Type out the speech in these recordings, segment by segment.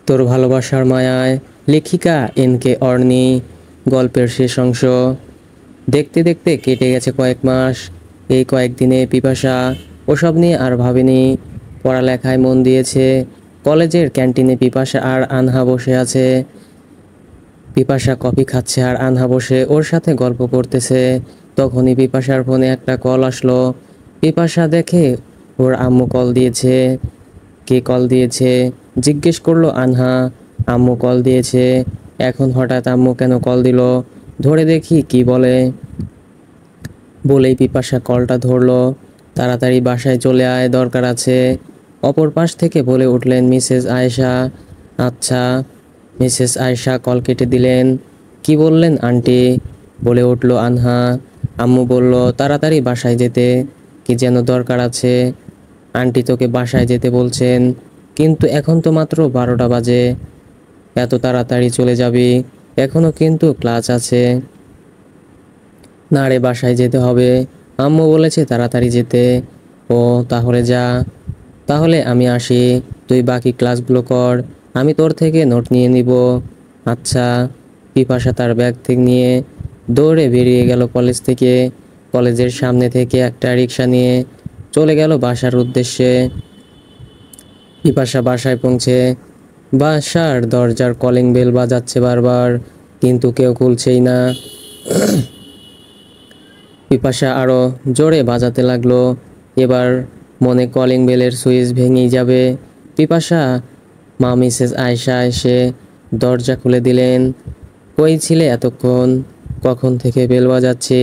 তোর ভালোবাসার মায়ায়, লেখিকা এন.কে অর্নি। গল্পের শেষ অংশ। দেখতে দেখতে কেটে গেছে কয়েক মাস। এই কয়েকদিনে পিপাসা ওসব নিয়ে আর ভাবেনি, পড়ালেখায় মন দিয়েছে। কলেজের ক্যান্টিনে পিপাসা আর আনহা বসে আছে। পিপাসা কফি খাচ্ছে আর আনহা বসে ওর সাথে গল্প করতেছে। তখনই পিপাসার ফোনে একটা কল আসলো। পিপাসা দেখে ওর আম্মু কল দিয়েছে। কে কল দিয়েছে জিজ্ঞেস করলো আনহা। আম্মু কল দিয়েছে। এখন হঠাৎ আম্মু কেন কল দিল? ধরে দেখি কি বলে। বলেই পিপাসা কলটা ধরলো। তাড়াতাড়ি বাসায় চলে আয়, দরকার আছে। অপর পাশ থেকে বলে উঠলেন মিসেস আয়েশা। আচ্ছা। মিসেস আয়েশা কল কেটে দিলেন। কি বললেন আন্টি? বলে উঠল আনহা। আম্মু বলল তাড়াতাড়ি বাসায় যেতে, কি যেন দরকার আছে। আন্টি তোকে বাসায় যেতে বলছেন, কিন্তু এখন তো মাত্র 12টা বাজে। এত তাড়াতাড়ি চলে যাবি? এখনো কিন্তু ক্লাস আছে। না রে, বাসায় যেতে হবে। আম্মু বলেছে তাড়াতাড়ি যেতে। ও তাহলে যা। তাহলে আমি আসি, তুই বাকি ক্লাসগুলো কর, আমি তোর থেকে নোট নিয়ে নিব। আচ্ছা। পিপাসা তার ব্যাগ থেকে নিয়ে দৌড়ে বেরিয়ে গেল কলেজ থেকে। কলেজের সামনে থেকে একটা রিক্সা নিয়ে চলে গেল বাসার উদ্দেশ্যে। পিপাসা বাসায় পৌঁছে বাসার দরজার কলিং বেল বাজাচ্ছে বারবার, কিন্তু কেউ খুলছেই না। পিপাসা আরো জোরে বাজাতে লাগলো। এবার মনে কলিং বেলের সুইচ ভেঙেই যাবে। পিপাসা মা মিসেস আয়েশা এসে দরজা খুলে দিলেন। কই ছিলে এতক্ষণ? কখন থেকে বেল বাজাচ্ছে?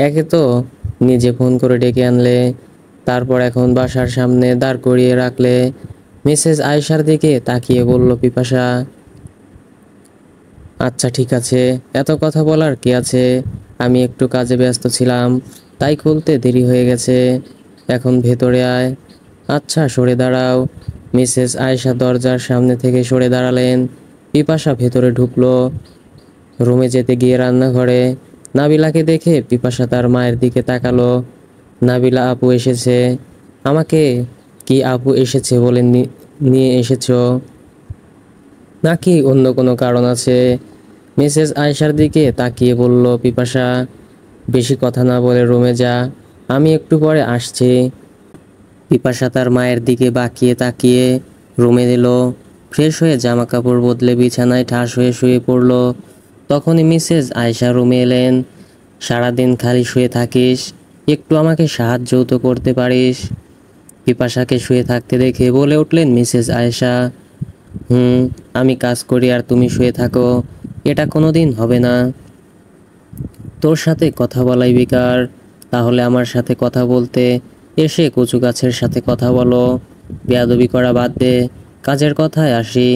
একে তো নিজে ফোন করে ডেকে আনলে, তারপর এখন বাসার সামনে দাঁড় করিয়ে রাখলে। মিসেস আয়েশার দিকে তাকিয়ে বলল পিপাসা। আচ্ছা ঠিক আছে, এত কথা বলার কি আছে? আমি একটু কাজে ব্যস্ত ছিলাম, তাই খুলতে দেরি হয়ে গেছে। এখন ভেতরে আয়। আচ্ছা সরে দাঁড়াও। মিসেস আয়েশা দরজার সামনে থেকে সরে দাঁড়ালেন। পিপাসা ভেতরে ঢুকলো। রুমে যেতে গিয়ে রান্নাঘরে নাবিলাকে দেখে পিপাসা তার মায়ের দিকে তাকালো। নাবিলা আপু এসেছে। আমাকে কি আপু এসেছে বলে নিয়ে এসেছো, নাকি অন্য কোনো কারণ আছে? মিসেস আয়েশার দিকে তাকিয়ে বলল পিপাসা। বেশি কথা না বলে রুমে যা, আমি একটু পরে আসছি। পিপাসা তার মায়ের দিকে বাকিয়ে তাকিয়ে রুমে এল। ফ্রেশ হয়ে জামা কাপড় বদলে বিছানায় ঠাস হয়ে শুয়ে পড়ল। তখনই মিসেস আয়েশা রুমে এলেন। সারাদিন খালি শুয়ে থাকিস, একটু আমাকে সাহায্যও তো করতে পারিস। পিপাসাকে শুয়ে থাকতে দেখে বলে উঠলেন মিসেস আয়েশা। হুম, আমি কাজ করি আর তুমি শুয়ে থাকো, এটা কোনোদিন হবে না। তোর সাথে কথা বলাই বেকার, তাহলে আমার সাথে কথা বলতে এসে কচু গাছের সাথে কথা বলো। বেয়াদবি করা বাদ দে, কাজের কথায় আসি।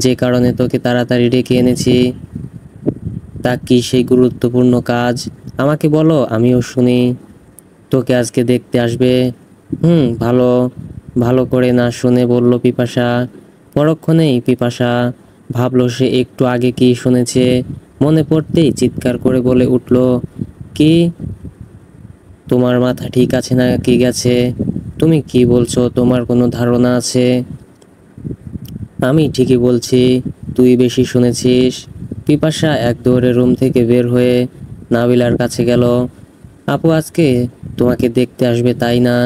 যে কারণে তোকে তাড়াতাড়ি ডেকে এনেছি, তা কি সেই গুরুত্বপূর্ণ কাজ? আমাকে বলো, আমিও শুনি। তোকে আজকে দেখতে আসবে। ভালো ভালো করে না শুনে বলল পিপাসা। পরক্ষণেই পিপাসা ভাবলো সে একটু আগে কি শুনেছে। মনে পড়তেই চিৎকার করে বলে উঠল, কি? তোমার মাথা ঠিক আছে না কি গেছে? তুমি কি বলছো? তোমার কোনো ধারণা আছে? আমি ঠিকই বলছি, তুই বেশি শুনেছিস। পিপাসা এক দৌড়ে রুম থেকে বের হয়ে নাবিলার কাছে গেল। আপু আজকে তোমাকে দেখতে আসবে তাই না?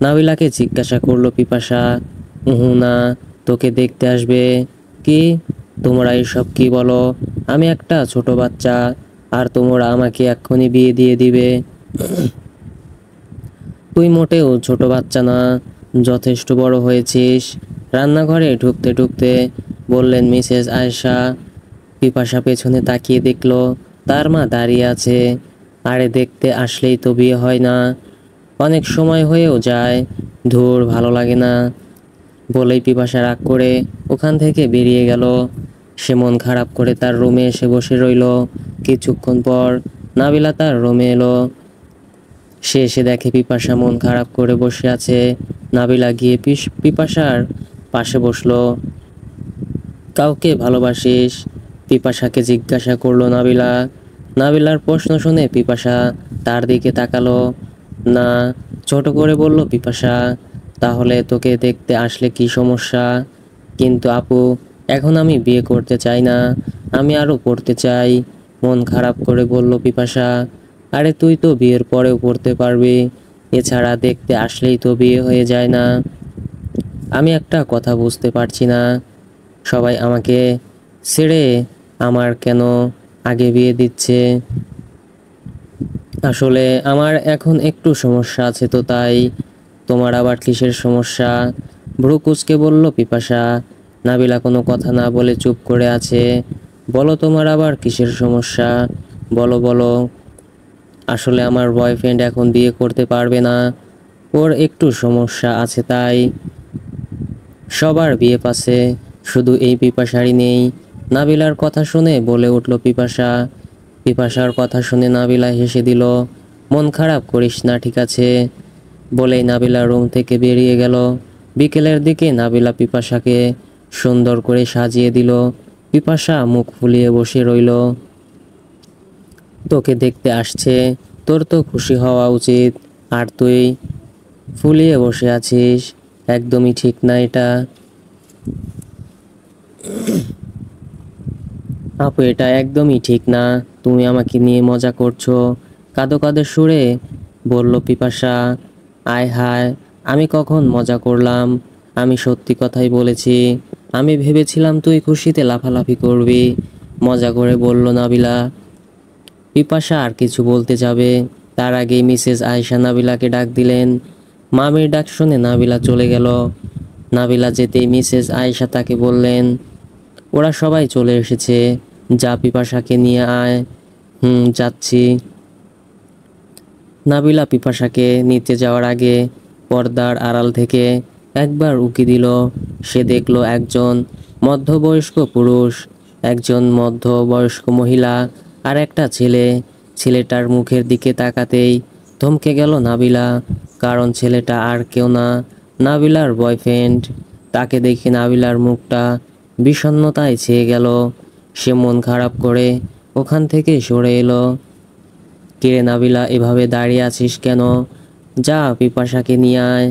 নাবিলাকে জিজ্ঞাসা করলো পিপাসা। না, তোকে দেখতে আসবে। কি? তোমরা এসব কি বলো? আমি একটা ছোট বাচ্চা, আর তোমরা আমাকে এক্ষুনি বিয়ে দিয়ে দিবে? তুই মোটেও ছোট বাচ্চা না, যথেষ্ট বড় হয়েছিস। রান্নাঘরে ঢুকতে ঢুকতে বললেন মিসেস আয়েশা। পিপাসা পেছনে তাকিয়ে দেখলো তার মা দাঁড়িয়ে আছে। আরে দেখতে আসলেই তো বিয়ে হয় না, অনেক সময় হয়েও যায়। ধুর, ভালো লাগে না। বলেই পিপাসা রাগ করে ওখান থেকে বেরিয়ে গেল। সে মন খারাপ করে তার রুমে এসে বসে রইল। কিছুক্ষণ পর নাবিলা তার রুমে এলো। সে এসে দেখে পিপাসা মন খারাপ করে বসে আছে। নাবিলা গিয়ে পিপাসার পাশে বসলো। কাউকে ভালোবাসিস? পিপাসাকে জিজ্ঞাসা করলো নাবিলা। নাবিলার প্রশ্ন শুনে পিপাসা তার দিকে তাকালো। না, ছোট করে বলল পিপাসা। তাহলে তোকে দেখতে আসলে কি সমস্যা? কিন্তু আপু, এখন আমি বিয়ে করতে চাই না, আমি আরো পড়তে চাই, মন খারাপ করে বলল পিপাসা। আরে তুই তো বিয়ের পরেও পড়তে পারবি, এছাড়া দেখতে আসলেই তো বিয়ে হয়ে যায় না। আমি একটা কথা বুঝতে পারছি না, সবাই আমাকে ছেড়ে আমার কেন আগে বিয়ে দিচ্ছে। আসলে আমার এখন একটু সমস্যা আছে তো তাই। তোমার আবার কিসের সমস্যা? ভ্রু কুঁচকে বলল পিপাসা। নাবিলা কোনো কথা না বলে চুপ করে আছে। বলো তোমার আবার কিসের সমস্যা, বলো বলো। আসলে আমার বয়ফ্রেন্ড এখন বিয়ে করতে পারবে না, ওর একটু সমস্যা আছে তাই। সবার বিয়ে পাশে, শুধু এই পিপাসারই নেই। নাবিলার কথা শুনে বলে উঠল পিপাসা। পিপাসার কথা শুনে নাবিলা হেসে দিল। মন খারাপ করিস না, ঠিক আছে, বলেই নাবিলা রুম থেকে বেরিয়ে গেল। বিকেলের দিকে নাবিলা পিপাসাকে সুন্দর করে সাজিয়ে দিল। পিপাসা মুখ ফুলিয়ে বসে রইল। তোকে দেখতে আসছে, তোর তো খুশি হওয়া উচিত, আর তুই ফুলিয়ে বসে আছিস, একদমই ঠিক না এটা। আপু, এটা একদমই ঠিক না, তুমি আমাকে নিয়ে মজা করছো, কাঁদো কাঁদো সুরে বলল পিপাসা। আয় হায়, আমি কখন মজা করলাম, আমি সত্যি কথাই বলেছি। আমি ভেবেছিলাম তুই খুশিতে লাফালাফি করবি, মজা করে বলল নাবিলা। পিপাসা আর কিছু বলতে যাবে, তার আগেই মিসেস আয়েশা নাবিলাকে ডাক দিলেন। মামির ডাক শুনে নাবিলা চলে গেল। নাবিলা যেতেই মিসেস আয়েশা তাকে বললেন, ওরা সবাই চলে এসেছে, যা পিপাসাকে নিয়ে আয়। যাচ্ছি। নাবিলা পিপাসাকে নিতে যাওয়ার আগে পর্দার আড়াল থেকে একবার উকি দিল। সে দেখলো একজন মধ্যবয়স্ক পুরুষ, একজন মধ্যবয়স্ক মহিলা আর একটা ছেলে। ছেলেটার মুখের দিকে তাকাতেই থমকে গেল নাবিলা, কারণ ছেলেটা আর কেউ না, নাবিলার বয়ফ্রেন্ড। তাকে দেখে নাবিলার মুখটা বিষণ্ণতায় ছেয়ে গেল। সে মন খারাপ করে ওখান থেকে সরে এলো। কিরে নাবিলা, এভাবে দাঁড়িয়ে আছিস কেন? যা পিপাসাকে নিয়ে আয়।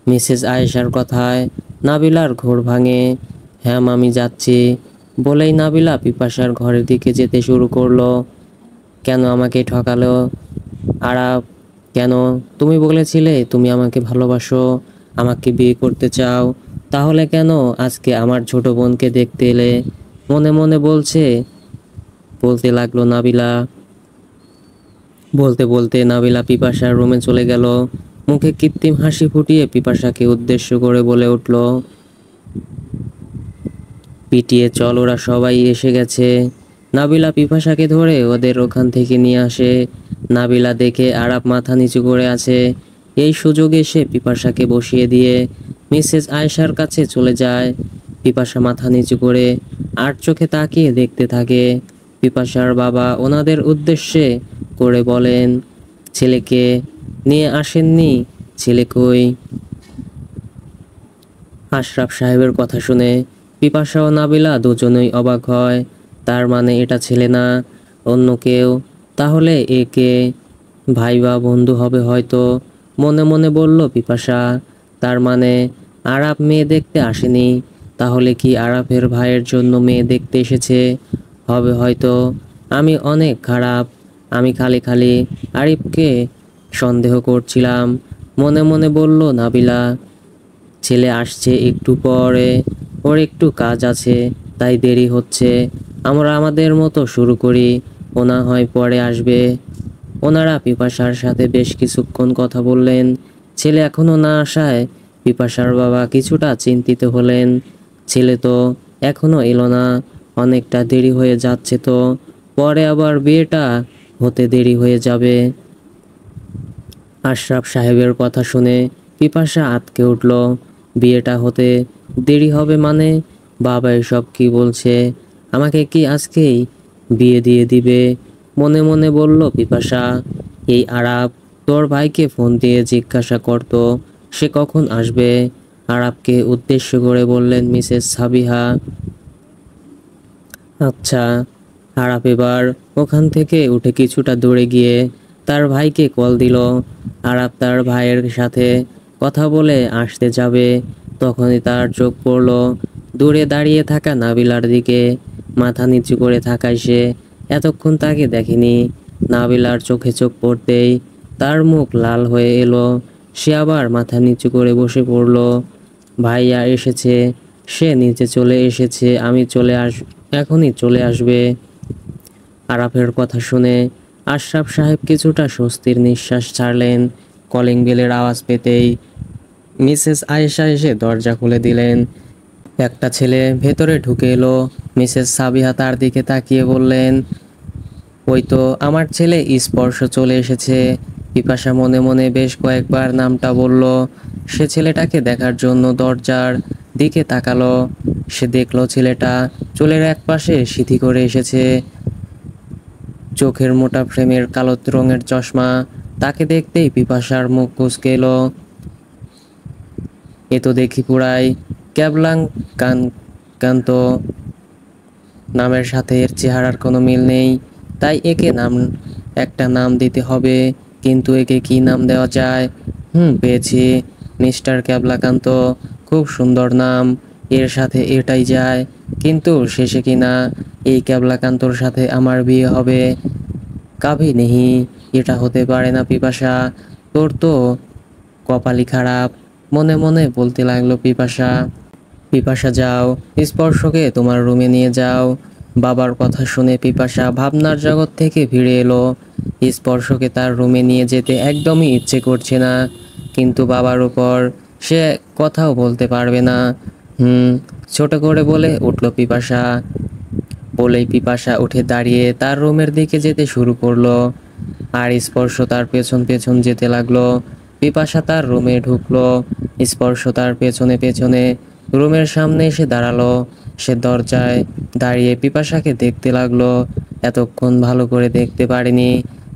মিসেস আয়েশার কথায় নাবিলার ঘোর ভাঙে। হ্যাঁ মামি, যাচ্ছি, বলেই নাবিলা পিপাসার ঘরের দিকে যেতে শুরু করলো। কেন আমাকে ঠকালো আরাপ? কেন? তুমি বলেছিলে তুমি আমাকে ভালোবাসো, আমাকে বিয়ে করতে চাও, তাহলে কেন আজকে আমার ছোট বোনকে দেখতে এলে? মনে মনে বলতে লাগলো নাবিলা। বলতে বলতে নাবিলা পিপাসার রুমে চলে গেল। মুখে কৃত্রিম হাসি ফুটিয়ে পিপাসাকে উদ্দেশ্য করে বলে উঠল, পিটিয়ে চল, ওরা সবাই এসে গেছে। নাবিলা পিপাসাকে ধরে ওদের ওখান থেকে নিয়ে আসে। নাবিলা দেখে আরাপ মাথা নিচু করে আছে। এই সুযোগে সে পিপাসাকে বসিয়ে দিয়ে মিসেস আয়েশার কাছে চলে যায়। পিপাসা মাথা নিচু করে আর চোখে তাকিয়ে দেখতে থাকে। পিপাসার বাবা ওনাদের উদ্দেশ্যে করে বলেন, ছেলেকে নিয়ে আসেননি? ছেলে কই? আশরাফ সাহেবের কথা শুনে পিপাসা ও নাবিলা দুজনেই অবাক হয়। তার মানে এটা ছেলে না, অন্য কেউ। তাহলে একে ভাই বা বন্ধু হবে হয়তো, মনে মনে বলল পিপাসা। তার মানে আরাপ মেয়ে দেখতে আসেনি, তাহলে কি আরাফের ভাইয়ের জন্য মেয়ে দেখতে এসেছে হবে হয়তো। আমি অনেক খারাপ, আমি খালি খালি আরিফকে সন্দেহ করছিলাম, মনে মনে বলল নাবিলা। ছেলে আসছে একটু পরে, ওর একটু কাজ আছে, তাই দেরি হচ্ছে। আমরা আমাদের মতো শুরু করি, ও না হয় পরে আসবে। ওনারা পিপাসার সাথে বেশ কিছুক্ষণ কথা বললেন। ছেলে এখনো না আসায় পিপাসার বাবা কিছুটা চিন্তিত হলেন। ছেলে তো এখনো এলো না, অনেকটা দেরি হয়ে যাচ্ছে তো, পরে আবার বিয়েটা হতে দেরি হয়ে যাবে। আশরাফ সাহেবের কথা শুনে পিপাসা আঁতকে উঠল। বিয়েটা হতে দেরি হবে মানে? বাবা এসব কি বলছে? আমাকে কি আজকেই বিয়ে দিয়ে দিবে? মনে মনে বলল পিপাসা। এই আরাপ তোর ভাইকে ফোন দিয়ে জিজ্ঞাসা করতো সে কখন আসবে। আরাপকে উদ্দেশ্য করে বললেন মিসেস সাবিহা। আচ্ছা। আরাপ এবার ওখান থেকে উঠে কিছুটা দূরে গিয়ে তার ভাইকে কল দিল। আরাপ তার ভাইয়ের সাথে কথা বলে আসতে যাবে, তখনই তার চোখ পড়ল দূরে দাঁড়িয়ে থাকা নাবিলার দিকে মাথা নিচু করে থাকায় সে এতক্ষণ তাকে দেখেনি। নাবিলার চোখে চোখ পড়তেই তার মুখ লাল হয়ে এলো। সে আবার মাথা নিচু করে বসে পড়ল। ভাইয়া এসেছে, সে নিচে চলে এসেছে, আমি এখনই চলে আসবে। আরাফের কথা শুনে আশরাফ সাহেব কিছুটা স্বস্তির নিঃশ্বাস ছাড়লেন। কলিং বেলের আওয়াজ পেতেই মিসেস আয়েশা এসে দরজা খুলে দিলেন। একটা ছেলে ভেতরে ঢুকে এলো। মিসেস সাবিহা তার দিকে তাকিয়ে বললেন, ওই তো আমার ছেলে স্পর্শ চলে এসেছে। পিপাসা মনে মনে বেশ কয়েকবার নামটা বলল। সে ছেলেটাকে দেখার জন্য দরজার দিকে তাকালো। সে দেখলো ছেলেটা চুলের একপাশে সিথি করে এসেছে, চোখের মোটা ফ্রেমের কালো রঙের চশমা। তাকে দেখতেই পিপাসার মুখ কুঁচকে এলো। এ তো দেখি পুরাই ক্যাবলাং কান্ত, নামের সাথে এর চেহারার কোনো মিল নেই। তাই একে একটা নাম দিতে হবে, কিন্তু একে কি নাম দেওয়া যায়? পেয়েছি, মিস্টার ক্যাবলাকান্ত। খুব সুন্দর নাম, এর সাথে এটাই যায়। কিন্তু শেষে কিনা এই ক্যাবলাকান্তর সাথে আমার বিয়ে হবে। কাভি নেহি, এটা হতে পারে না পিপাসা, তোর তো কপালই খারাপ। মনে মনে বলতে লাগলো পিপাসা। পিপাসা যাও, স্পর্শকে তোমার রুমে নিয়ে যাও। বাবার কথা শুনে পিপাসা ভাবনার জগৎ থেকে ফিরে এলো। স্পর্শকে তার রুমে নিয়ে যেতে একদমই ইচ্ছে করছে না, কিন্তু বাবার উপর সে কথাও বলতে পারবে না। ছোট করে বলে উঠল পিপাসা। বলেই পিপাসা উঠে দাঁড়িয়ে তার রুমের দিকে যেতে শুরু করলো, আর স্পর্শ তার পেছন পেছন যেতে লাগলো। পিপাসা তার রুমে ঢুকলো, স্পর্শ তার পেছনে পেছনে রুমের সামনে এসে দাঁড়ালো। সে দরজায় দাঁড়িয়ে পিপাসাকে দেখতে লাগলো। এতক্ষণ ভালো করে দেখতে পারেনি,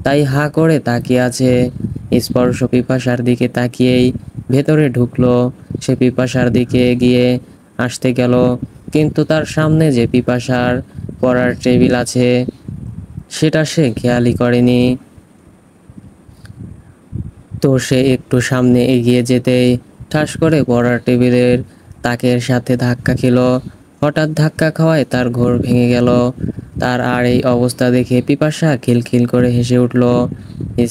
তাই হা করে তাকিয়ে আছে। স্পর্শ পিপাসার দিকে তাকিয়েই ভেতরে ঢুকলো। সে পিপাসার দিকে এগিয়ে আসতে গেল, কিন্তু তার সামনে যে পিপাসার পড়ার টেবিল আছে সেটা সে খেয়ালই করেনি। তো সে একটু সামনে এগিয়ে যেতেই ঠাস করে পড়ার টেবিলের তাকের সাথে ধাক্কা খেল। হঠাৎ ধাক্কা খাওয়ায় তার ঘোর ভেঙে গেল। তার আর এই অবস্থা দেখে পিপাসা খিলখিল করে হেসে উঠল।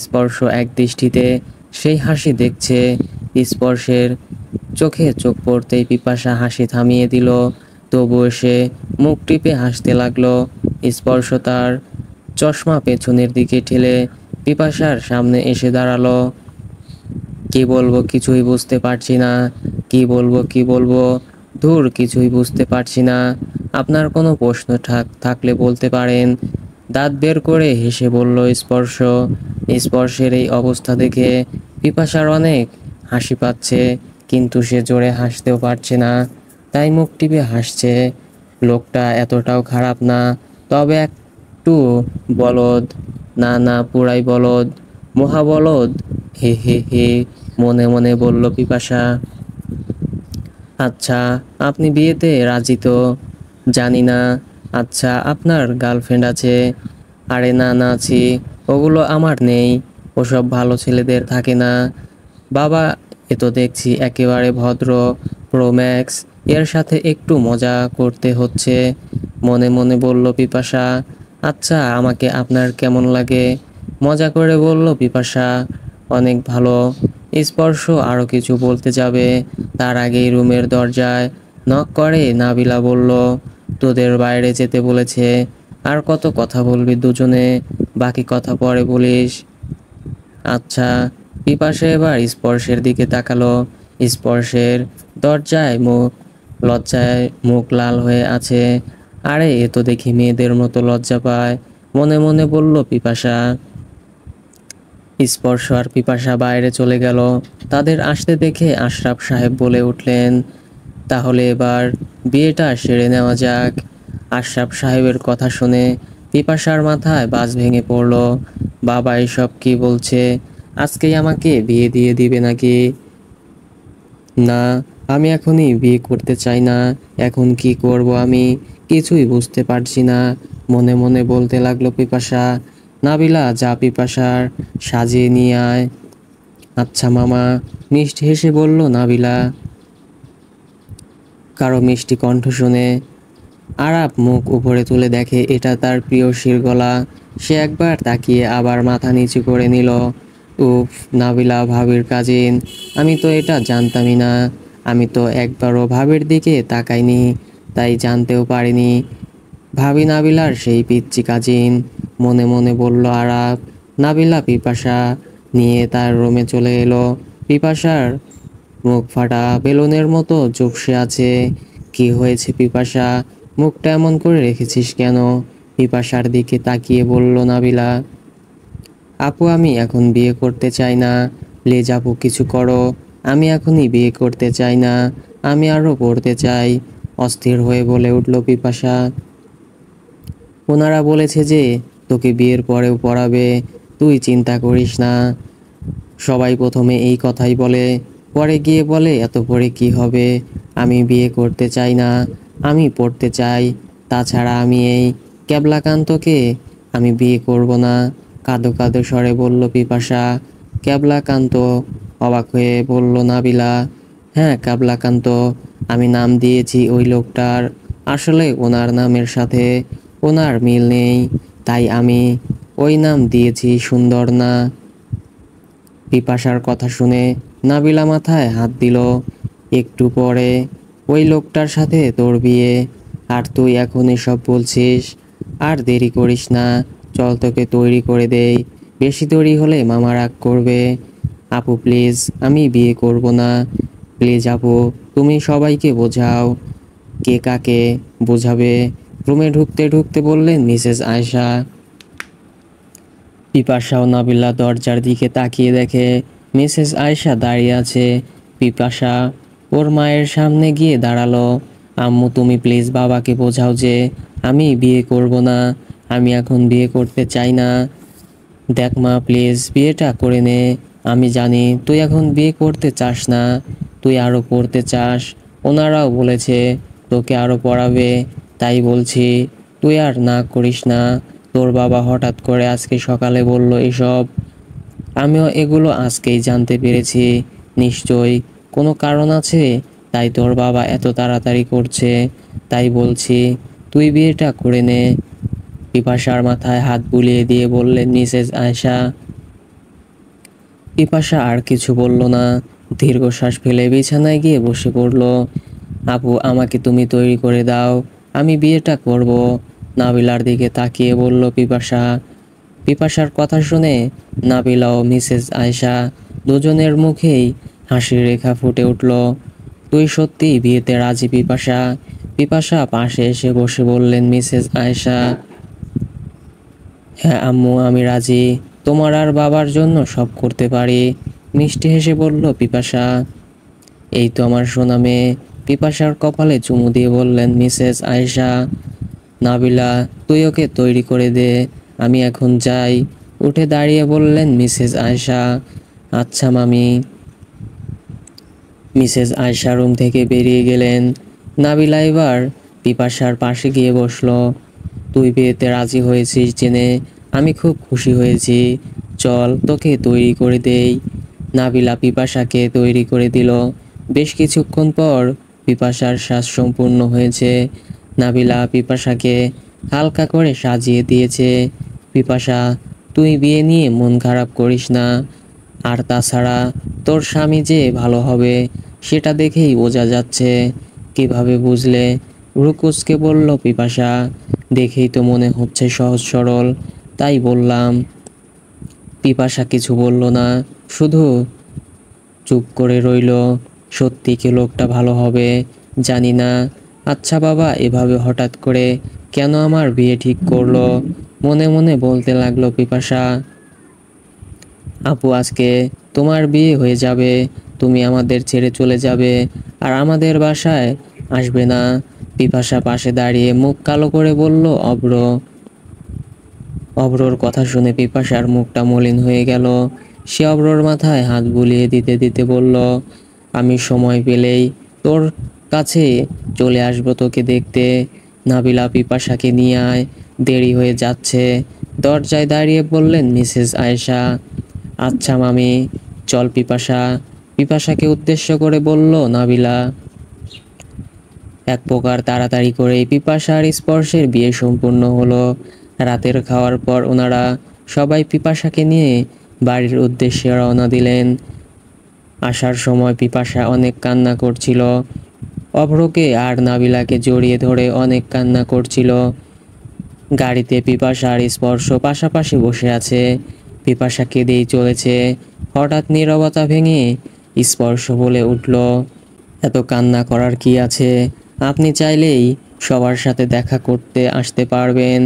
স্পর্শ এক দৃষ্টিতে সেই হাসি দেখছে। স্পর্শের চোখে চোখ পড়তেই পিপাসা হাসি থামিয়ে দিল। তবুও সে মুখ টিপে হাসতে লাগলো। স্পর্শ তার চশমা পেছনের দিকে ঠেলে পিপাসার সামনে এসে দাঁড়ালো। কি বলবো কিছুই বুঝতে পারছি না, কি বলবো ধুর, কিছুই বুঝতে পারছি না। আপনার কোনো প্রশ্ন থাকলে বলতে পারেন। দাঁত বের করে হেসে বলল স্পর্শ। স্পর্শের এই অবস্থা দেখে পিপাসার অনেক হাসি পাচ্ছে, কিন্তু সে জোরে হাসতেও পারছে না, তাই মুখ টিপে হাসছে। লোকটা এতটাও খারাপ না, তবে একটু বলদ। না না, পুরাই বলদ, মহাবলদ। হে হে হে, মনে মনে বলল পিপাসা। আচ্ছা, আপনি বিয়েতে রাজি তো? জানি না। আচ্ছা, আপনার গার্লফ্রেন্ড আছে? আরে না না, আছি। ওগুলো আমার নেই, ওসব ভালো ছেলেদের থাকে না। বাবা, এ তো দেখছি একেবারে ভদ্র প্রোম্যাক্স, এর সাথে একটু মজা করতে হচ্ছে। মনে মনে বলল পিপাসা। আচ্ছা, আমাকে আপনার কেমন লাগে? মজা করে বলল পিপাসা। অনেক ভালো। স্পর্শ আরো কিছু বলতে যাবে, তার আগেই রুমের দরজায় নক করে নাবিলা বলল, তোদের বাইরে যেতে বলেছে। আর কত কথা বলবি দুজনে, বাকি কথা পরে বলিস। আচ্ছা। পিপাসা এবার স্পর্শের দিকে তাকালো। স্পর্শের লজ্জায় মুখ লাল হয়ে আছে। আরে, এ তো দেখি মেয়েদের মতো লজ্জা পায়, মনে মনে বলল পিপাসা। স্পর্শ আর পিপাসা বাইরে চলে গেল। তাদের আসতে দেখে আশরাফ সাহেব বলে উঠলেন, তাহলে এবার বিয়েটা সেরে নেওয়া যাক। আশরাফ সাহেবের কথা শুনে পিপাসার মাথায় বাজ ভেঙে পড়ল। বাবা এসব কি বলছে? আজকেই আমাকে বিয়ে দিয়ে দিবে নাকি? না, আমি এখনই বিয়ে করতে চাই না। এখন কি করব আমি কিছুই বুঝতে পারছি না, মনে মনে বলতে লাগলো পিপাসা। নাবিলা, যা পিপাসার সাজিয়ে নিয়ে আয়। আচ্ছা মামা, মিষ্টি হেসে বলল নাবিলা। কারো মিষ্টি কণ্ঠ শুনে আরাপ মুখ উপরে তুলে দেখে এটা তার প্রিয়সীর গলা। সে একবার তাকিয়ে আবার মাথা নিচু করে নিল। উফ, নাবিলা ভাবির কাজিন, আমি তো এটা জানতামই না। আমি তো একবারও ভাবির দিকে তাকাইনি, তাই জানতেও পারিনি ভাবি নাবিলার সেই পিচ্চি কাজিন। মনে মনে বলল আরাপ। নাবিলা পিপাসা নিয়ে তার রুমে চলে এলো। পিপাসার মুখ ফাটা বেলুনের মতো চুপসে আছে। কি হয়েছে পিপাসা, মুখটা এমন করে রেখেছিস কেন? পিপাসার দিকে তাকিয়ে বলল নাবিলা। আপু, আমি এখন বিয়ে করতে চাই না। প্লিজ আপু, কিছু করো। আমি এখনই বিয়ে করতে চাই না, আমি আরো পড়তে চাই, অস্থির হয়ে বলে উঠল পিপাসা। ওনারা বলেছে যে তোকে বিয়ের পরেও পড়াবে, তুই চিন্তা করিস না। সবাই প্রথমে এই কথাই বলে, পরে গিয়ে বলে এত পড়ে কি হবে। আমি বিয়ে করতে চাই না, আমি পড়তে চাই। তাছাড়া আমি এই ক্যাবলাকান্তকে আমি বিয়ে করব না। কাঁদো কাঁদো স্বরে বলল পিপাসা। ক্যাবলাকান্ত? অবাক হয়ে বলল নাবিলা। হ্যাঁ, ক্যাবলাকান্ত। আমি নাম দিয়েছি ওই লোকটার। আসলে ওনার নামের সাথে ওনার মিল নেই, তাই আমি ওই নাম দিয়েছি সুন্দর না। পিপাসার কথা শুনে নাবিলা মাথায় হাত দিল। একটু পরে ওই লোকটার সাথে তোর বিয়ে, আর তুই এখন এসব বলছিস? আর দেরি করিস না, চল তোকে তৈরি করে দেই। বেশি দেরি হলে মামা রাগ করবে। আপু প্লিজ, আমি বিয়ে করব না। প্লিজ আপু, তুমি সবাইকে বোঝাও। কে কাকে বোঝাবে? রুমে ঢুকতে ঢুকতে বললেন মিসেস আয়েশা। পিপাসা ও নাবিলা দরজার দিকে তাকিয়ে দেখে মিসেস আয়েশা দাঁড়িয়ে আছে। পিপাসা ওর মায়ের সামনে গিয়ে দাঁড়ালো। আম্মু, তুমি প্লিজ বাবাকে বোঝাও যে আমি বিয়ে করব না, আমি এখন বিয়ে করতে চাই না। দেখ মা, প্লিজ বিয়েটা করে নে। আমি জানি তুই এখন বিয়ে করতে চাস না, তুই আরো পড়তে চাস। ওনারাও বলেছে তোকে আরো পড়াবে, তাই বলছি তুই আর না করিস না। তোর বাবা হঠাৎ করে আজকে সকালে বলল এসব, আমিও এগুলো আজকেই জানতে পেরেছি। নিশ্চয়ই কোনো কারণ আছে, তাই তোর বাবা এত তাড়াতাড়ি করছে। তাই বলছি তুই বিয়েটা করে নে। পিপাসার মাথায় হাত বুলিয়ে দিয়ে বললেন মিসেস আয়েশা। পিপাসা আর কিছু বলল না, দীর্ঘশ্বাস ফেলে বিছানায় গিয়ে বসে পড়ল। আপু, আমাকে তুমি তৈরি করে দাও, আমি বিয়েটা করব। নাবিলার দিকে তাকিয়ে বলল পিপাসা। পিপাসার কথা শুনে নাবিলা ও মিসেস আয়েশা দুজনের মুখেই হাসির রেখা ফুটে উঠল। তুই সত্যিই বিয়েতে রাজি পিপাসা? পিপাসা পাশে এসে বসে বললেন মিসেস আয়েশা। হ্যাঁ আম্মু, আমি রাজি। তোমার আর বাবার জন্য সব করতে পারি, মিষ্টি হেসে বলল পিপাসা। এই তো আমার সোনা মেয়ে, পিপাসার কপালে চুমু দিয়ে বললেন মিসেস আয়েশা। নাবিলা, তুই ওকে তৈরি করে দে, আমি এখন যাই। উঠে দাঁড়িয়ে বললেন মিসেস আয়েশা। আচ্ছা মামি। মিসেস আয়েশা রুম থেকে বেরিয়ে গেলেন। নাবিলা এবার পিপাসার পাশে গিয়ে বসলো। তুই বিয়েতে রাজি হয়েছিস জেনে আমি খুব খুশি হয়েছি, চল তোকে তৈরি করে দেই। নাবিলা পিপাসাকে তৈরি করে দিল। বেশ কিছুক্ষণ পর পিপাসার শ্বাস সম্পূর্ণ হয়েছে। নাবিলা পিপাসাকে হালকা করে সাজিয়ে দিয়েছে। পিপাসা, তুই বিয়ে নিয়ে মন খারাপ করিস না। আর তাছাড়া তোর স্বামী যে ভালো হবে সেটা দেখেই বোঝা যাচ্ছে। কিভাবে বুঝলে? রুকুসকে বলল পিপাসা। দেখেই তো মনে হচ্ছে সহজ সরল, তাই বললাম। পিপাসা কিছু বলল না, শুধু চুপ করে রইল। সত্যি কি লোকটা ভালো হবে? জানি না। আচ্ছা বাবা এভাবে হঠাৎ করে কেন আমার বিয়ে ঠিক করলো? মনে মনে বলতে লাগলো পিপাসা। আপু, আজকে তোমার বিয়ে হয়ে যাবে, তুমি আমাদের ছেড়ে চলে যাবে, আর আমাদের বাসায় আসবে না। পিপাসা পাশে দাঁড়িয়ে মুখ কালো করে বলল অব্র। অব্রর কথা শুনে পিপাসার মুখটা মলিন হয়ে গেল। সে অব্রর মাথায় হাত বুলিয়ে দিতে দিতে বলল, আমি সময় পেলেই তোর কাছে চলে আসবো তোকে দেখতে। নাবিলা, পিপাসাকে নিয়ে আয়, দেরি হয়ে যাচ্ছে। দরজায় দাঁড়িয়ে বললেন মিসেস আয়েশা। আচ্ছা মামি, চল পিপাসা। পিপাসাকে উদ্দেশ্য করে বলল নাবিলা। এক প্রকার তাড়াতাড়ি করেই পিপাসা আর স্পর্শের বিয়ে সম্পূর্ণ হলো। রাতের খাওয়ার পর ওনারা সবাই পিপাসাকে নিয়ে বাড়ির উদ্দেশ্যে রওনা দিলেন। আসার সময় পিপাসা অনেক কান্না করছিল। অভ্রকে আর নাবিলাকে জড়িয়ে ধরে অনেক কান্না করছিল। গাড়িতে পিপাসা আর স্পর্শ পাশাপাশি বসে আছে। পিপাসা কেঁদেই চলেছে। হঠাৎ নীরবতা ভেঙে স্পর্শ বলে উঠল, এত কান্না করার কি আছে? আপনি চাইলেই সবার সাথে দেখা করতে আসতে পারবেন।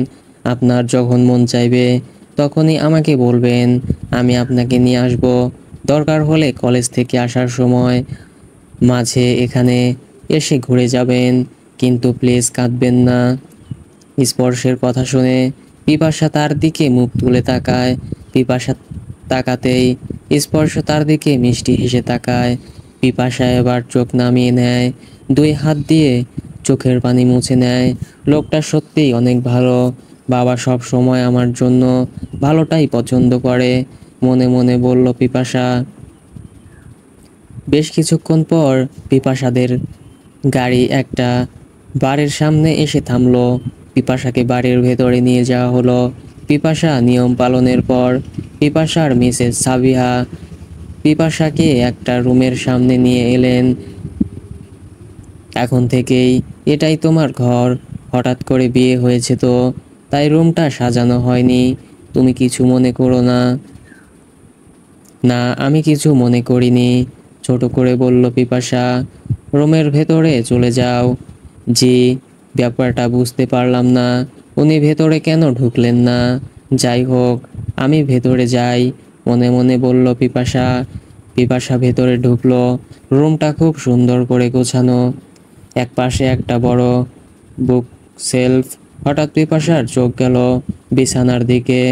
আপনার যখন মন চাইবে তখনই আমাকে বলবেন, আমি আপনাকে নিয়ে আসব। দরকার হলে কলেজ থেকে আসার সময় মাঝে এখানে এসে ঘুরে যাবেন, কিন্তু প্লিজ কাঁদবেন না। স্পর্শের কথা শুনে পিপাসা তার দিকে মুখ তুলে তাকায়। পিপাসা তাকাতেই স্পর্শ তার দিকে মিষ্টি হেসে তাকায়। পিপাসা এবার চোখ নামিয়ে নেয়, দুই হাত দিয়ে চোখের পানি মুছে নেয়। লোকটা সত্যিই অনেক ভালো। বাবা সব সময় আমার জন্য ভালোটাই পছন্দ করে, মনে মনে বলল পিপাসা। বেশ কিছুক্ষণ পর পিপাসাদের গাড়ি একটা বাড়ির সামনে এসে থামলো। পিপাসাকে বাড়ির ভেতরে নিয়ে যাওয়া হলো। পিপাসা নিয়ম পালনের পর পিপাসার মিসেস সাবিহা পিপাসাকে একটা রুমের সামনে নিয়ে এলেন। এখন থেকেই এটাই তোমার ঘর। হঠাৎ করে বিয়ে হয়েছে তো, তাই রুমটা সাজানো হয়নি। তুমি কিছু মনে করো না। না, আমি কিছু মনে করিনি, ছোট করে বলল পিপাসা। রুমের ভেতরে চলে যাও। জি, ব্যাপারটা বুঝতে পারলাম না, উনি ভেতরে কেন ঢুকলেন না? যাই হোক, আমি ভেতরে যাই, মনে মনে বলল পিপাসা। পিপাসা ভেতরে ঢুকলো। রুমটা খুব সুন্দর করে গোছানো। এক পাশে একটা বড় বুক সেলফ। হঠাৎ পিপাসার চোখ গেল বিছানার দিকে।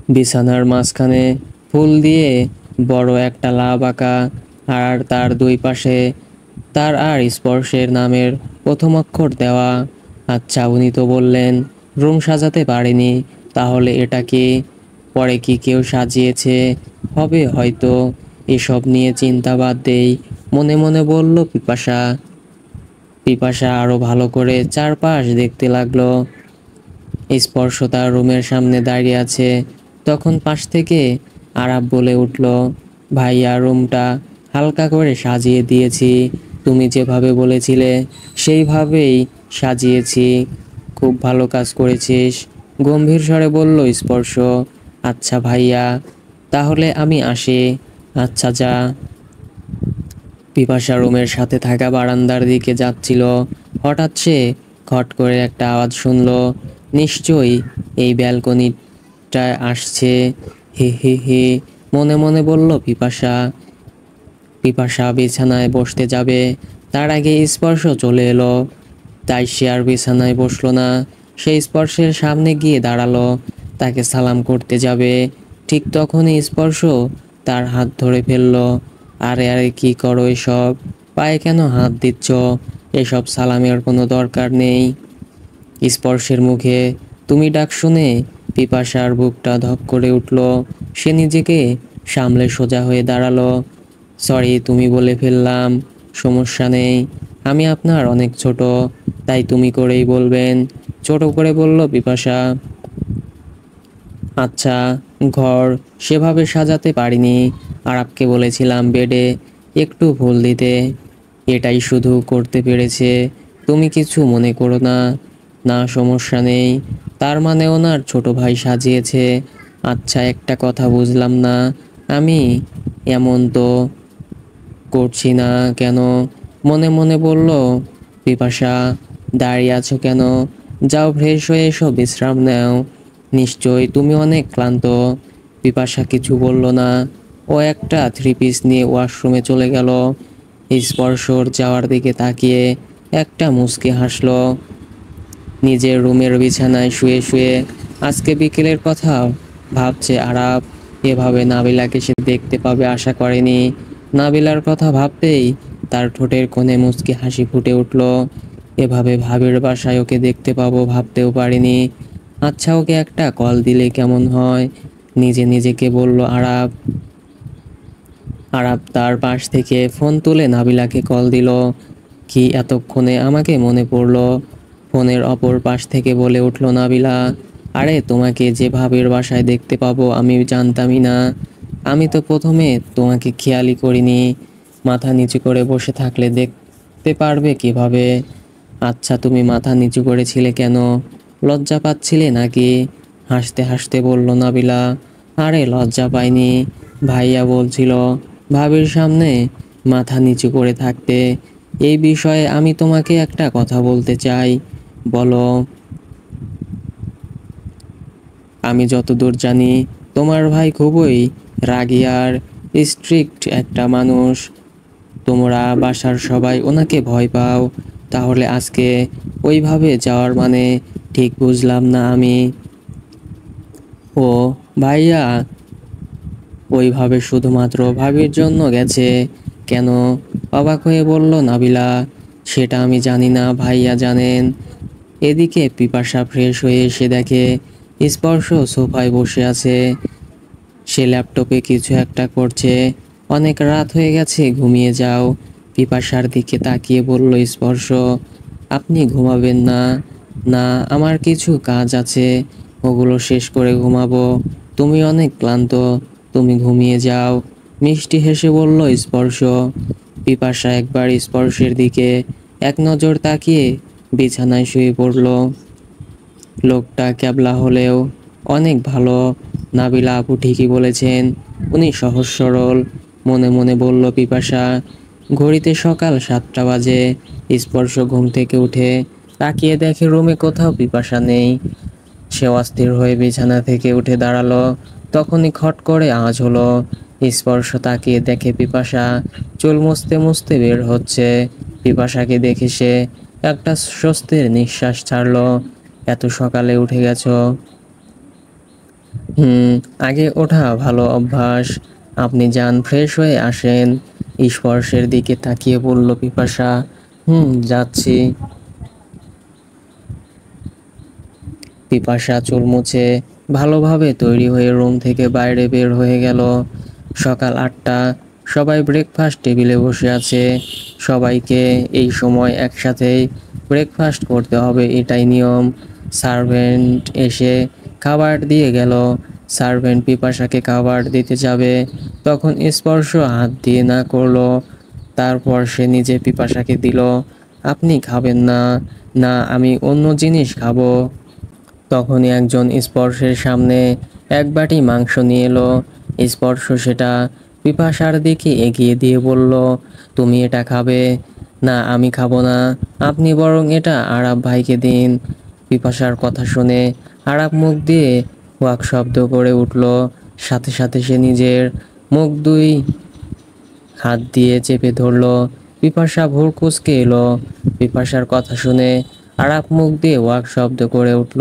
বিছানার মাঝখানে ফুল দিয়ে বড় একটা লাভ আঁকা, আর তার দুই পাশে তার আর স্পর্শের নামের প্রথম অক্ষর দেওয়া। আচ্ছা, উনি তো বললেন রুম সাজাতে পারেনি, তাহলে এটা কি? পরে কি কেউ সাজিয়েছে হবে হয়তো। এসব নিয়ে চিন্তা বাদ দেই, মনে মনে বলল পিপাসা। পিপাসা আরো ভালো করে চারপাশ দেখতে লাগলো। স্পর্শ তার রুমের সামনে দাঁড়িয়ে আছে। তখন পাশ থেকে আরাব বলে উঠল, ভাইয়া, রুমটা হালকা করে সাজিয়ে দিয়েছি, তুমি যেভাবে বলেছিলে সেইভাবেই সাজিয়েছি। খুব ভালো কাজ করেছিস, গম্ভীর স্বরে বলল স্পর্শ। আচ্ছা ভাইয়া, তাহলে আমি আসি। আচ্ছা, যা। পিপাসা রুমের সাথে থাকা বারান্দার দিকে যাচ্ছিল। হঠাৎ সে খট করে একটা আওয়াজ শুনলো। নিশ্চয়ই এই ব্যালকনিটায় আসছে। হি হি হি, মনে মনে বলল পিপাসা। পিপাসা বিছানায় বসতে যাবে, তার আগে স্পর্শ চলে এলো। তাই সে আর বিছানায় বসলো না, সে স্পর্শের সামনে গিয়ে দাঁড়ালো। তাকে সালাম করতে যাবে, ঠিক তখনই স্পর্শ তার হাত ধরে ফেললো। আরে আরে, কি করো এসব? পায়ে কেন হাত দিচ্ছ? এসব সালামের কোনো দরকার নেই। স্পর্শের মুখে তুমি ডাক শুনে পিপাসার বুকটা ধক করে উঠল। সে নিজেকে সামলে সোজা হয়ে দাঁড়ালো। সরি, তুমি বলে ফেললাম, সমস্যা নেই, আমি আপনার অনেক ছোট, তাই তুমি করেই বলবেন, ছোট করে বলল পিপাসা। আচ্ছা, ঘর সেভাবে সাজাতে পারিনি, আরাবকে বলেছিলাম বেডে একটু ফুল দিতে, এটাই শুধু করতে পেরেছে। তুমি কিছু মনে করো না। না, সমস্যা নেই। তার মানে ওনার ছোট ভাই সাজিয়েছে? আচ্ছা, একটা কথা বুঝলাম না, আমি এমন তো করছি না কেন? মনে মনে বলল পিপাসা। দাঁড়িয়ে আছো কেন? যাও, ফ্রেশ হয়ে এসো, বিশ্রাম নাও, নিশ্চয়ই তুমি অনেক ক্লান্ত। পিপাসা কিছু বলল না। ও একটা থ্রি পিস নিয়ে ওয়াশরুমে চলে গেল। স্পর্শর যাওয়ার দিকে তাকিয়ে একটা মুচকি হাসলো। নিজের রুমের বিছানায় শুয়ে শুয়ে আজকে বিকেলের কথা ভাবছে আরাপ। এভাবে নাবিলাকে সে দেখতে পাবে আশা করেনি। নাবিলার কথা ভাবতেই তার ঠোঁটের কোণে মুচকি হাসি ফুটে উঠল। এভাবে ভাবির বাসায় ওকে দেখতে পাবো ভাবতেও পারিনি। আচ্ছা, ওকে একটা কল দিলে কেমন হয়? নিজে নিজেকে বলল আরাপ। আরাপ তার পাশ থেকে ফোন তুলে নাবিলাকে কল দিল। কি এতক্ষণে আমাকে মনে পড়লো? ফোনের অপর পাশ থেকে বলে উঠল নাবিলা, আরে তোমাকে যে ভাবির বাসায় দেখতে পাবো আমি জানতামই না। আমি তো প্রথমে তোমাকে খেয়ালই করিনি। মাথা নিচু করে বসে থাকলে দেখতে পারবে কিভাবে? আচ্ছা, তুমি মাথা নিচু করেছিলে কেন? লজ্জা পাচ্ছিলে নাকি? হাসতে হাসতে বলল নাবিলা, আরে লজ্জা পাইনি। ভাইয়া বলছিল ভাবির সামনে মাথা নিচু করে থাকতে। এই বিষয়ে আমি তোমাকে একটা কথা বলতে চাই। বলো। আমি যতদূর জানি তোমার ভাই খুবই রাগী আর স্ট্রিক্ট একটা মানুষ। তোমরা বাসার সবাই ওনাকে ভয় পাও। তাহলে আজকে ওইভাবে যাওয়ার মানে ঠিক বুঝলাম না আমি। ও ভাইয়া ওইভাবে শুধুমাত্র ভাবির জন্য গেছে কেন? অবাক হয়ে বলল নাবিলা, সেটা আমি জানি না, ভাইয়া জানেন। এদিকে পিপাসা ফ্রেশ হয়ে এসে দেখে স্পর্শ সোফায় বসে আছে। সে ল্যাপটপে কিছু একটা করছে। অনেক রাত হয়ে গেছে, ঘুমিয়ে যাও। পিপাসার দিকে তাকিয়ে বলল স্পর্শ, আপনি ঘুমাবেন না? না, আমার কিছু কাজ আছে, ওগুলো শেষ করে ঘুমাবো। তুমি অনেক ক্লান্ত, তুমি ঘুমিয়ে যাও। মিষ্টি হেসে বলল স্পর্শ। পিপাসা একবার স্পর্শের দিকে এক নজর তাকিয়ে বিছানায় শুয়ে পড়ল। লোকটা ক্যাবলা হলেও অনেক ভালো। নাবিলা আপু ঠিকই বলেছেন, উনি সহজ সরল। মনে মনে বলল পিপাসা। ঘড়িতে সকাল 7টা বাজে। স্পর্শ ঘুম থেকে উঠে তাকিয়ে দেখে রুমে কোথাও পিপাসা নেই। সে অস্থির হয়ে বিছানা থেকে উঠে দাঁড়ালো। তখনই খট করে আওয়াজ হলো। স্পর্শ তাকিয়ে দেখে পিপাসা চুল মুছতে মুছতে বের হচ্ছে। পিপাসাকে দেখে সে একটা স্বস্তির নিঃশ্বাস ছাড়লো। এত সকালে উঠে গেছো? আগে ওঠা ভালো অভ্যাস। আপনি যান, ফ্রেশ হয়ে আসেন। স্পর্শের দিকে তাকিয়ে বলল পিপাসা, যাচ্ছি। পিপাসা চুল মুছে ভালোভাবে তৈরি হয়ে রুম থেকে বাইরে বের হয়ে গেল। সকাল 8টা, সবাই ব্রেকফাস্ট টেবিলে বসে আছে। সবাইকে এই সময় একসাথেই ব্রেকফাস্ট করতে হবে, এটাই নিয়ম। সার্ভেন্ট এসে খাবার দিয়ে গেল। সার্ভেন্ট পিপাসাকে খাবার দিতে যাবে, তখন স্পর্শ হাত দিয়ে না করলো। তারপর সে নিজে পিপাসাকে দিল। আপনি খাবেন না? না, আমি অন্য জিনিস খাবো। তখনই একজন স্পর্শের সামনে এক বাটি মাংস নিয়ে এলো। স্পর্শ সেটা পিপাসার দিকে এগিয়ে দিয়ে বলল, তুমি এটা খাবে? না, আমি খাবো না। আপনি বরং এটা আরাব ভাইকে দিন। পিপাসার কথা শুনে আরাব মুখ দিয়ে ওয়াক শব্দ করে উঠল। সাথে সাথে সে নিজের মুখ দুই হাত দিয়ে চেপে ধরলো। পিপাসা ভোর কুঁচকে এলো। পিপাসার কথা শুনে আরাপ মুখ দিয়ে ওয়াক শব্দ করে উঠল।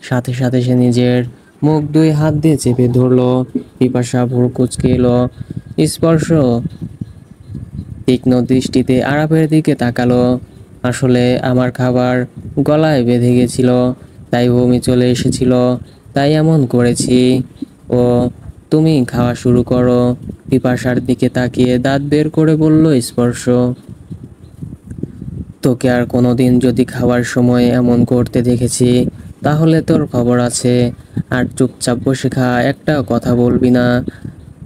সাথে সাথে সে নিজের মুখ দুই হাত দিয়ে চেপে ধরলো। পিপাসা ভোর কুঁচকে এলো। স্পর্শ তীক্ষ্ণ দৃষ্টিতে আরাপের দিকে তাকালো। আসলে আমার খাবার গলায় বেঁধে গেছিল, তাই বমি চলে এসেছিল, তাই এমন করেছি। ও, তুমি খাওয়া শুরু করো। পিপাসার দিকে তাকিয়ে দাঁত বের করে বলল স্পর্শ, তোকে আর কোনোদিন যদি খাওয়ার সময় এমন করতে দেখেছি তাহলে তোর খবর আছে। আর চুপচাপ বসে খা, একটা কথা বলবি না।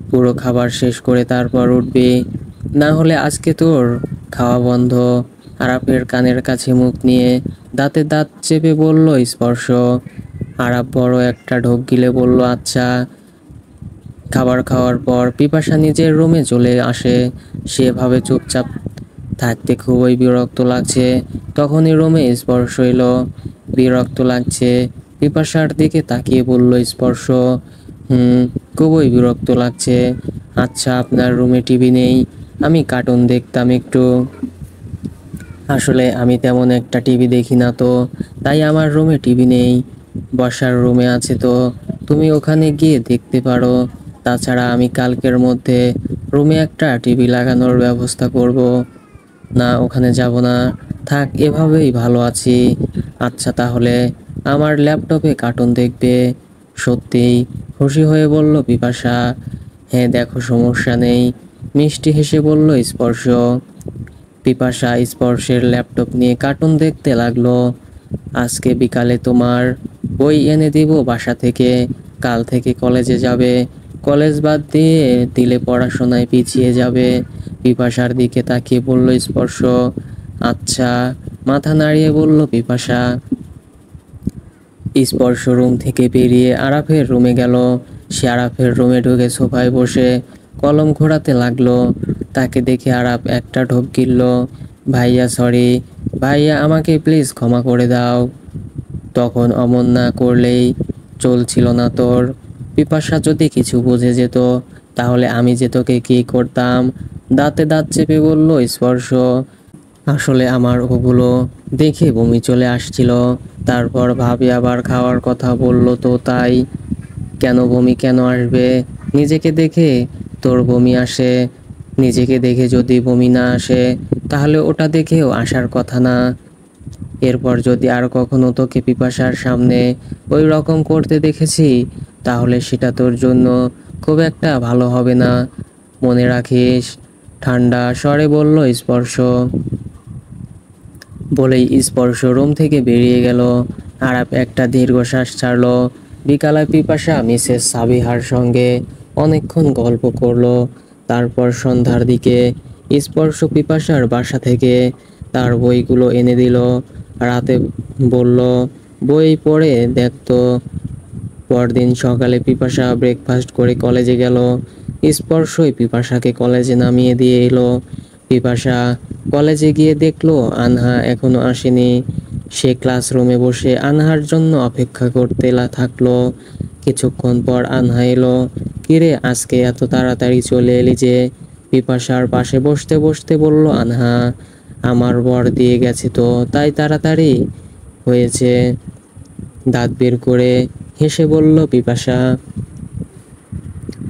পুরো খাবার শেষ করে তারপর উঠবি, না হলে আজকে তোর খাওয়া বন্ধ। আরাপের কানের কাছে মুখ নিয়ে দাঁতে দাঁত চেপে বলল স্পর্শ। আরাপ বড় একটা ঢোক গিলে বলল, আচ্ছা। খাবার খাওয়ার পর পিপাসা নিজের রুমে চলে আসে। সেভাবে চুপচাপ থাকতে খুবই বিরক্ত লাগছে। তখনই রুমে স্পর্শ এলো। বিরক্ত লাগছে? পিপাসার দিকে তাকিয়ে বলল স্পর্শ, খুবই বিরক্ত লাগছে। আচ্ছা, আপনার রুমে টিভি নেই? আমি কার্টুন দেখতাম একটু। আসলে আমি তেমন একটা টিভি দেখি না তো, তাই আমার রুমে টিভি নেই। বসার রুমে আছে তো, তুমি ওখানে গিয়ে দেখতে পারো। তাছাড়া আমি কালকের মধ্যে রুমে একটা টিভি লাগানোর ব্যবস্থা করব। না, ওখানে যাব না, থাক, এভাবেই ভালো আছি। আচ্ছা তাহলে আমার ল্যাপটপে কার্টুন দেখবে? সত্যিই? খুশি হয়ে বলল পিপাসা। হ্যাঁ দেখো, সমস্যা নেই। মিষ্টি হেসে বলল স্পর্শ। পিপাসা স্পর্শের ল্যাপটপ নিয়ে কার্টুন দেখতে লাগলো। আজকে বিকালে তোমার বই এনে দিব বাসা থেকে, কাল থেকে কলেজে যাবে, কলেজ বাদ দিয়ে দিলে পড়াশোনায় পিছিয়ে যাবে। পিপাসার দিকে তাকিয়ে বলল স্পর্শ। আচ্ছা, মাথা নাড়িয়ে বলল পিপাসা। স্পর্শ রুম থেকে বেরিয়ে আরাফের রুমে গেল। সে আরাফের রুমে ঢুকে সোফায় বসে কলম ঘোরাতে লাগলো। তাকে দেখে আরাফ একটা ঢোক গিলল। ভাইয়া সরি, ভাইয়া আমাকে প্লিজ ক্ষমা করে দাও। তখন অমন না করলেই চলছিল না তোর। পিপাসা যদি কিছু বুঝে যেত তাহলে আমি যে তোকে কি করতাম। দাঁতে দাঁত চেপে বলল স্পর্শ। আসলে আমার ওগুলো দেখে বমি চলে আসছিল, তারপর ভাবি আবার খাওয়ার কথা বলল তো তাই। কেন বমি কেন আসবে? নিজেকে দেখে তোর বমি আসে, নিজেকে দেখে যদি বমি না আসে তাহলে ওটা দেখেও আসার কথা না। এরপর যদি আর কখনো তোকে পিপাসার সামনে ওই রকম করতে দেখেছি তাহলে সেটা তোর জন্য খুব একটা ভালো হবে না, মনে রাখিস। ঠান্ডা স্বরে বলল স্পর্শ। বলেই স্পর্শ রুম থেকে বেরিয়ে গেল। আরাপ একটা দীর্ঘশ্বাস ছাড়ল। বিকালে পিপাসা মিসেস সাবিহার সঙ্গে অনেকক্ষণ গল্প করলো। তারপর সন্ধ্যার দিকে স্পর্শ পিপাসার বাসা থেকে তার বইগুলো এনে দিল। রাতে বলল বই পড়ে দেখতো। পরদিন সকালে পিপাসা ব্রেকফাস্ট করে কলেজে গেল। স্পর্শই পিপাসাকে কলেজে নামিয়ে দিয়ে এলো। পিপাসা কলেজে গিয়ে দেখলো আনহা এখনো আসেনি। সে ক্লাসরুমে বসে আনহার জন্য অপেক্ষা করতে থাকলো। কিছুক্ষণ পর আনহা এলো। কিরে আজকে এত তাড়াতাড়ি চলে এলি যে? পিপাসার পাশে বসতে বসতে বলল আনহা। আমার বর দিয়ে গেছে তো তাই তাড়াতাড়ি হয়েছে। দাঁত বের করে হেসে বলল পিপাসা।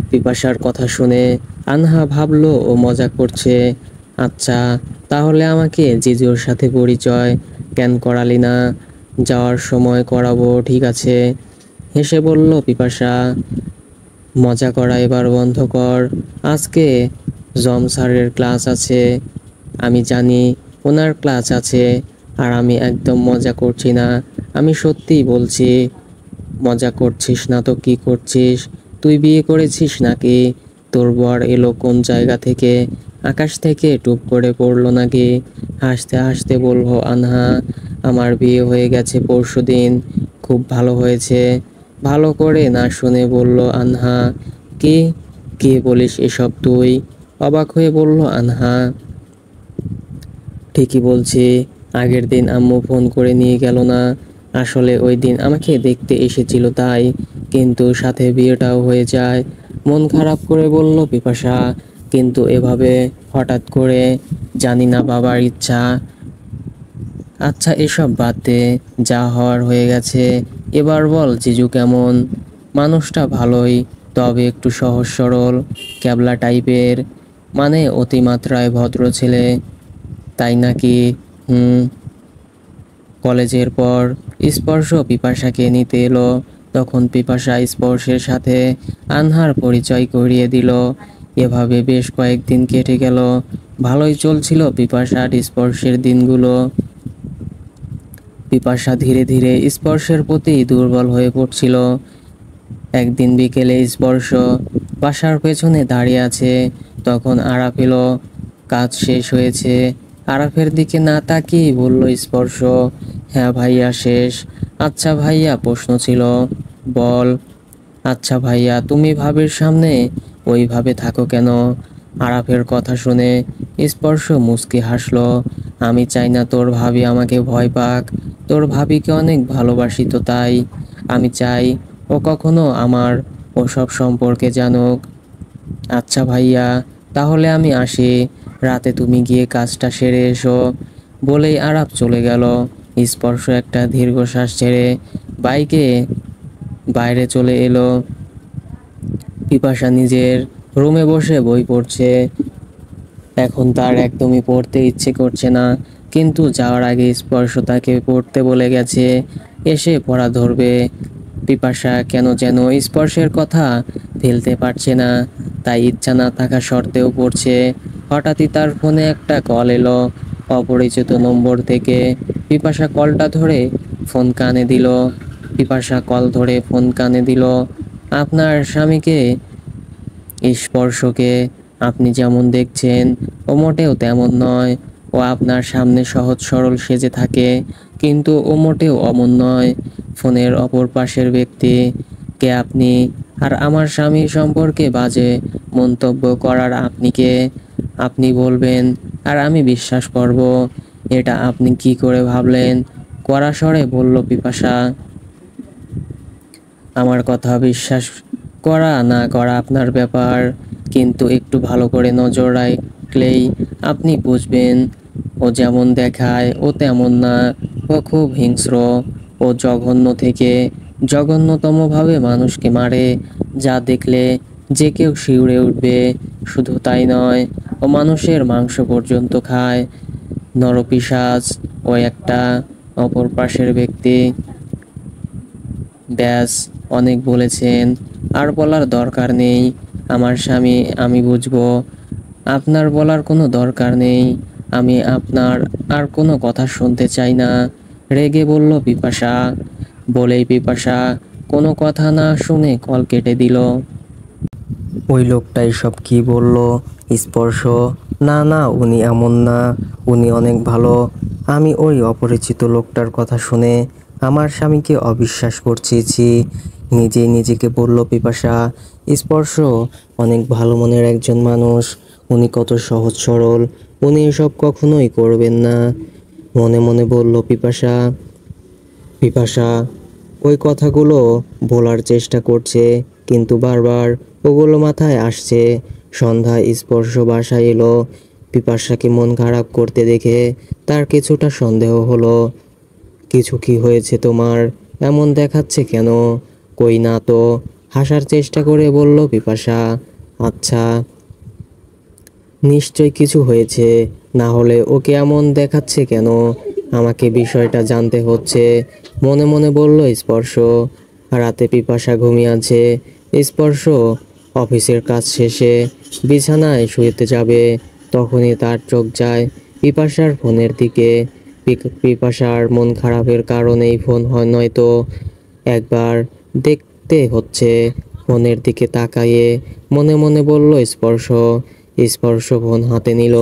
পিপাসার কথা শুনে আনহা ভাবলো ও মজা করছে। আচ্ছা, তাহলে আমাকে জিজুর সাথে পরিচয় কেন করালি না? যাওয়ার সময় করাবো, ঠিক আছে? হেসে বলল পিপাসা। মজা করা এবার বন্ধ কর। আজকে জম স্যারের ক্লাস আছে। আমি জানি ওনার ক্লাস আছে, আর আমি একদম মজা করছি না, আমি সত্যিই বলছি। মজা করছিস না তো কি করছিস? তুই বিয়ে করেছিস নাকি? তোর বর এলো কোন জায়গা থেকে? আকাশ থেকে টুপ করে পড়লো নাকি? হাসতে হাসতে বলবো আনহা। আমার বিয়ে হয়ে গেছে পরশুদিন। খুব ভালো হয়েছে। ভালো করে না শুনে বলল আনহা। কি কি বলিস এসব তুই? অবাক হয়ে বলল আনহা। ঠিকই বলছি। আগের দিন আম্মু ফোন করে নিয়ে গেল না। আসলে ওই দিন আমাকে দেখতে এসেছিল তাই, কিন্তু সাথে বিয়েটাও হয়ে যায়। মন খারাপ করে বলল পিপাসা। কিন্তু এভাবে হঠাৎ করে? জানি না, বাবার ইচ্ছা। আচ্ছা এসব বাদ দে, যা হওয়ার হয়ে গেছে। এবার বল জিজু কেমন? মানুষটা ভালোই, তবে একটু সহজ সরল, ক্যাবলা টাইপের। মানে অতিমাত্রায় ভদ্র ছেলে। তাই নাকি? হুম। কলেজের পর স্পর্শ পিপাসাকে নিতে এলো। তখন পিপাসা স্পর্শের সাথে আনহার পরিচয় করিয়ে দিল। এভাবে বেশ কয়েকদিন কেটে গেল। ভালোই চলছিল পিপাসার স্পর্শের দিনগুলো। পিপাসা ধীরে ধীরে স্পর্শের প্রতি দুর্বল হয়ে পড়ছিল। একদিন বিকেলে স্পর্শ বাসার পেছনে দাঁড়িয়ে আছে। তখন আরাফ এলো। কাজ শেষ হয়েছে। আরাফের দিকে না তাকিয়ে বলল স্পর্শ। হ্যাঁ ভাইয়া শেষ। আচ্ছা ভাইয়া প্রশ্ন ছিল। বল। আচ্ছা ভাইয়া তুমি ভাবির সামনে ওইভাবে থাকো কেন? আরাফের কথা শুনে স্পর্শ মুচকি হাসলো। আমি চাই না তোর ভাবি আমাকে ভয় পাক। তোর ভাবিকে অনেক ভালোবাসি তো তাই। আমি চাই ও কখনো আমার ওসব সম্পর্কে জানুক। আচ্ছা ভাইয়া, তাহলে আমি আসি। রাতে তুমি গিয়ে কাজটা সেরে এসো। বলেই আরাপ চলে গেল। স্পর্শ একটা দীর্ঘশ্বাস ছেড়ে বাইকে বাইরে চলে এলো। পিপাসা নিজের রুমে বসে বই পড়ছে। এখন তার একদমই পড়তে ইচ্ছে করছে না, কিন্তু যাওয়ার আগে স্পর্শ তাকে পড়তে বলে গেছে, এসে পড়া ধরবে। পিপাসা কেন যেন স্পর্শের কথা ফেলতে পারছে না, তাই ইচ্ছা না থাকা সত্ত্বেও পড়ছে। হঠাৎই তার ফোনে একটা কল এলো। অপরিচিত নম্বর থেকে। পিপাসা কলটা ধরে ফোন কানে দিল। পিপাসা কল ধরে ফোন কানে দিল। আপনার স্বামীকে স্পর্শকে আপনি যেমন দেখছেন ও মোটেও তেমন নয়। ও আপনার সামনে সহজ সরল সেজে থাকে, কিন্তু ও মোটেও অমন নয়। ফোনের অপর পাশের ব্যক্তি কে আপনি? আর আমার স্বামী সম্পর্কে বাজে মন্তব্য করার আপনি কে? আপনি বলবেন আর আমি বিশ্বাস করব? এটা আপনি কি করে ভাবলেন? কড়া স্বরে বলল পিপাসা। আমার কথা বিশ্বাস করা না করা আপনার ব্যাপার, কিন্তু একটু ভালো করে নজর রাখলেই আপনি বুঝবেন। ও যেমন দেখায় ও তেমন না। ও খুব হিংস্র। ও জঘন্য থেকে জঘন্যতমভাবে মানুষকে মারে, যা দেখলে যে কেউ শিউরে উঠবে। শুধু তাই নয়, ও মানুষের মাংস পর্যন্ত খায়। নরপিশাচ ও একটা। অপর পাশের ব্যক্তি: ব্যাস, অনেক বলেছেন, আর বলার দরকার নেই। আমার স্বামী আমি বুঝবো, আপনার বলার কোনো দরকার নেই। আমি আপনার আর কোনো কথা শুনতে চাই না, রেগে বলল পিপাসা। বলেই পিপাসা কোনো কথা না শুনে কল কেটে দিল। ওই লোকটা এসব কি বলল? স্পর্শ? না না, উনি এমন না, উনি অনেক ভালো। আমি ওই অপরিচিত লোকটার কথা শুনে আমার স্বামীকে অবিশ্বাস করছি। নিজেই নিজেকে বলল পিপাসা। স্পর্শ অনেক ভালো মনের একজন মানুষ। উনি কত সহজ সরল, উনি এসব কখনোই করবেন না, মনে মনে বলল পিপাসা। পিপাসা ওই কথাগুলো বলার চেষ্টা করছে, কিন্তু বারবার ওগুলো মাথায় আসছে। সন্ধ্যায় স্পর্শ বাসায় এলো। পিপাসাকে মন খারাপ করতে দেখে তার কিছুটা সন্দেহ হলো। কিছু কি হয়েছে তোমার? এমন দেখাচ্ছে কেন? কই না তো। হাসার চেষ্টা করে বলল পিপাসা। আচ্ছা, নিশ্চয় কিছু হয়েছে, না হলে ওকে এমন দেখাচ্ছে কেন? আমাকে বিষয়টা জানতে হচ্ছে, মনে মনে বলল স্পর্শ। রাতে পিপাসা ঘুমিয়ে আছে। স্পর্শ অফিসের কাজ শেষে বিছানায় শুতে যাবে, তখনই তার চোখ যায় পিপাসার ফোনের দিকে। পিপাসার মন খারাপের কারণেই ফোন হয় নয়তো। একবার দেখতে হচ্ছে। ফোনের দিকে তাকাইয়ে মনে মনে বলল স্পর্শ। স্পর্শ ফোন হাতে নিল।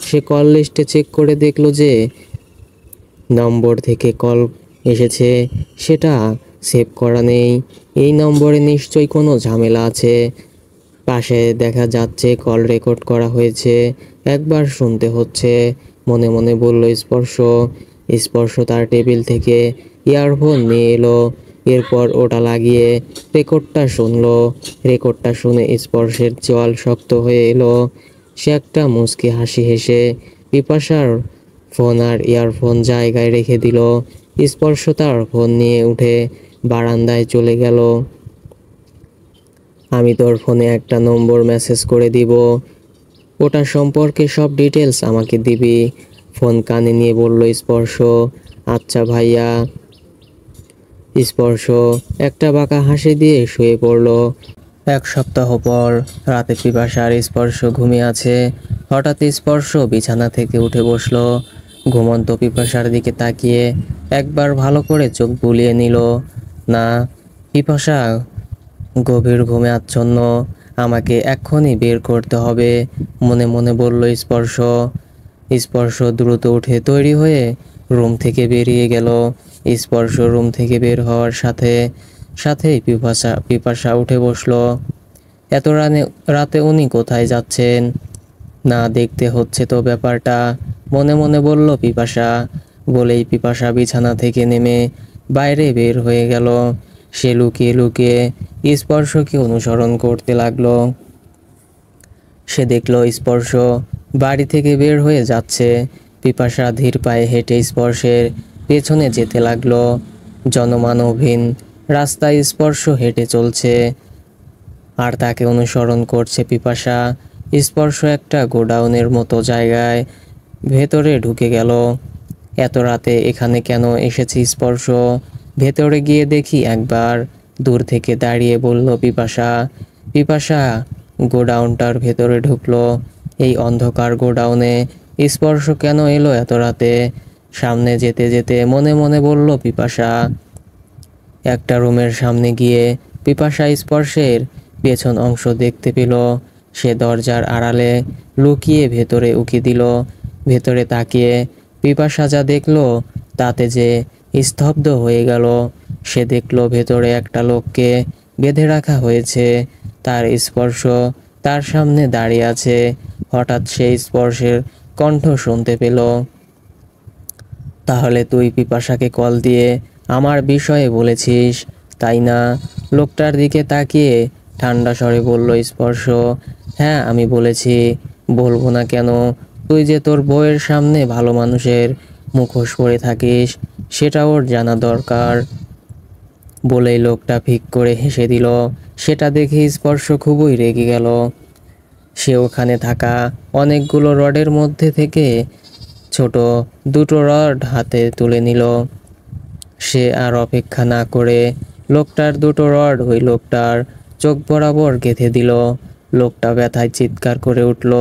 সে কল লিস্টে চেক করে দেখলো যে নম্বর থেকে কল এসেছে সেটা সেভ করা নেই। এই নম্বরে নিশ্চয়ই কোনো ঝামেলা আছে। পাশে দেখা যাচ্ছে কল রেকর্ড করা হয়েছে, একবার শুনতে হচ্ছে, মনে মনে বলল স্পর্শ। স্পর্শ তার টেবিল থেকে ইয়ারফোন নিয়ে এলো। এরপর ওটা লাগিয়ে রেকর্ডটা শুনলো। রেকর্ডটা শুনে স্পর্শের চোয়াল শক্ত হয়ে এলো। সে একটা মুচকি হাসি হেসে পিপাসার ফোন আর ইয়ারফোন জায়গায় রেখে দিল। স্পর্শ তার ফোন নিয়ে উঠে বারান্দায় চলে গেল। আমি তোর ফোনে একটা নম্বর মেসেজ করে দিব, ওটা সম্পর্কে সব ডিটেলস আমাকে দিবি। ফোন কানে নিয়ে বলল স্পর্শ। আচ্ছা ভাইয়া। স্পর্শ একটা বাঁকা হাসি দিয়ে শুয়ে পড়ল। এক সপ্তাহ পর রাতে পিপাসা আর স্পর্শ ঘুমিয়ে আছে। হঠাৎ স্পর্শ বিছানা থেকে উঠে বসলো। ঘুমন্ত পিপাসার দিকে তাকিয়ে একবার ভালো করে চোখ বুলিয়ে নিল। না, পিপাসা গভীর ঘুমে আচ্ছন্ন। আমাকে এক্ষুনি বের করতে হবে, মনে মনে বলল স্পর্শ। স্পর্শ দ্রুত উঠে তৈরি হয়ে রুম থেকে বেরিয়ে গেল। স্পর্শ রুম থেকে বের হওয়ার সাথে সাথেই পিপাসা উঠে বসলো। এত রাতে উনি কোথায় যাচ্ছেন? না দেখতে হচ্ছে তো ব্যাপারটা, মনে মনে বলল পিপাসা। বলেই পিপাসা বিছানা থেকে নেমে বাইরে বের হয়ে গেল। সে লুকিয়ে লুকিয়ে স্পর্শকে অনুসরণ করতে লাগলো। সে দেখলো স্পর্শ বাড়ি থেকে বের হয়ে যাচ্ছে। পিপাসা ধীর পায়ে হেঁটে স্পর্শের পেছনে যেতে লাগলো। জনমানবহীন রাস্তায় স্পর্শ হেঁটে চলছে আর তাকে অনুসরণ করছে পিপাসা। স্পর্শ একটা গোডাউনের মতো জায়গায় ভেতরে ঢুকে গেল। এত রাতে এখানে কেন এসেছি স্পর্শ? ভেতরে গিয়ে দেখি একবার, দূর থেকে দাঁড়িয়ে বলল পিপাসা। পিপাসা গোডাউনটার ভেতরে ঢুকলো। এই অন্ধকার গোডাউনে স্পর্শ কেন এলো এত রাতে? সামনে যেতে যেতে মনে মনে বলল পিপাসা। একটা রুমের সামনে গিয়ে পিপাসা স্পর্শের পেছন অংশ দেখতে পেল। সে দরজার আড়ালে লুকিয়ে ভেতরে উকি দিল। ভেতরে তাকিয়ে পিপাসা যা দেখলো তাতে যে স্তব্ধ হয়ে গেল। সে দেখল ভেতরে একটা লোককে বেঁধে রাখা হয়েছে। তার স্পর্শ তার সামনে দাঁড়িয়ে আছে। হঠাৎ সেই স্পর্শের কণ্ঠ শুনতে পেল। তাহলে তুই পিপাসাকে কল দিয়ে আমার বিষয়ে বলেছিস, তাই না? লোকটার দিকে তাকিয়ে ঠান্ডা স্বরে বলল স্পর্শ। হ্যাঁ, আমি বলেছি। বলবো না কেন? তুই যে তোর বউয়ের সামনে ভালো মানুষের মুখোশ পরে থাকিস সেটা ওর জানা দরকার। বলেই লোকটা ফিক করে হেসে দিল। সেটা দেখে স্পর্শ খুবই রেগে গেল। সে ওখানে থাকা অনেকগুলো রডের মধ্যে থেকে ছোট দুটো রড হাতে তুলে নিল। সে আর অপেক্ষা না করে লোকটার দুটো রড ওই লোকটার চোখ বরাবর গেঁথে দিল। লোকটা ব্যথায় চিৎকার করে উঠল।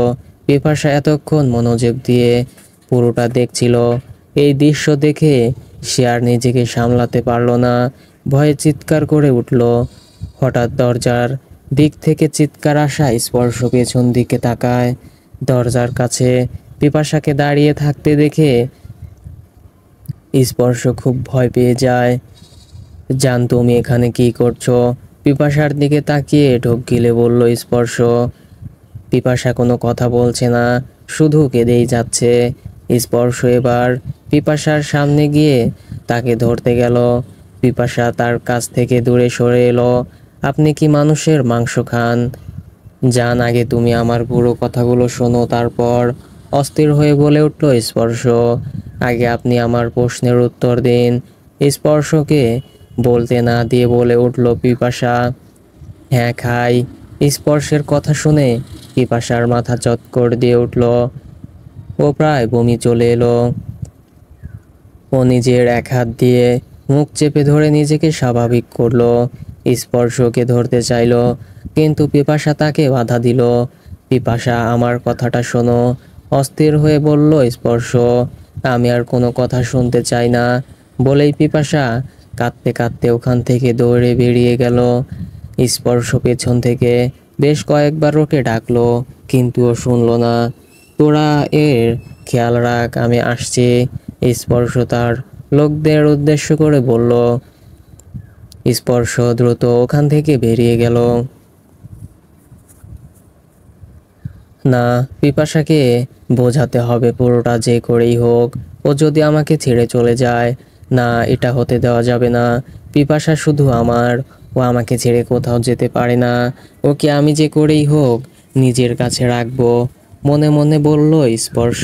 পিপাসা এতক্ষণ মনোযোগ দিয়ে পুরোটা দেখছিল। এই দৃশ্য দেখে সে আর নিজেকে সামলাতে পারল না, ভয়ে চিৎকার করে উঠল। হঠাৎ দরজার দিক থেকে চিৎকার আসা স্পর্শ পেছন দিকে তাকায়। দরজার কাছে পিপাসাকে দাঁড়িয়ে থাকতে দেখে স্পর্শ খুব ভয় পেয়ে যায়। জান, তুমি এখানে কি করছো? পিপাসার দিকে তাকিয়ে ঢোক গিলে বলল স্পর্শ। পিপাসা কোনো কথা বলছে না, শুধু কেঁদেই যাচ্ছে। স্পর্শ এবার পিপাসার সামনে গিয়ে তাকে ধরতে গেল। পিপাসা তার কাছ থেকে দূরে সরে এলো। আপনি কি মানুষের মাংস খান? জান, আগে তুমি আমার পুরো কথাগুলো শোনো, তারপর। অস্থির হয়ে বলে উঠল স্পর্শ। আগে আপনি আমার প্রশ্নের উত্তর দিন। স্পর্শকে বলতে না দিয়ে বলে উঠল পিপাসা। হ্যাঁ, খাই। স্পর্শের কথা শুনে পিপাসার মাথা চৎকর দিয়ে উঠল। ও প্রায় বমি চলে এলো। ও নিজের এক হাত দিয়ে মুখ চেপে ধরে নিজেকে স্বাভাবিক করলো। স্পর্শকে ধরতে চাইলো, কিন্তু পিপাসা তাকে বাধা দিল। পিপাসা, আমার কথাটা শোনো, অস্থির হয়ে বলল স্পর্শ। আমি আর কোনো কথা শুনতে চাই না। বলেই পিপাসা কাঁদতে কাঁদতে ওখান থেকে দৌড়ে বেরিয়ে গেল। স্পর্শ পেছন থেকে বেশ কয়েকবার ওকে ডাকলো, কিন্তু ও শুনলো না। তোরা এর খেয়াল রাখ, আমি আসছি। স্পর্শ তার লোকদের উদ্দেশ্য করে বলল। স্পর্শ দ্রুত ওখান থেকে বেরিয়ে গেল। না, পিপাসাকে বোঝাতে হবে পুরোটা যে করেই হোক। ও যদি আমাকে ছেড়ে চলে যায়, না, এটা হতে দেওয়া যাবে না। পিপাসা শুধু আমার, ও আমাকে ছেড়ে কোথাও যেতে পারে না। ওকে আমি যে করেই হোক নিজের কাছে রাখবো, মনে মনে বলল স্পর্শ।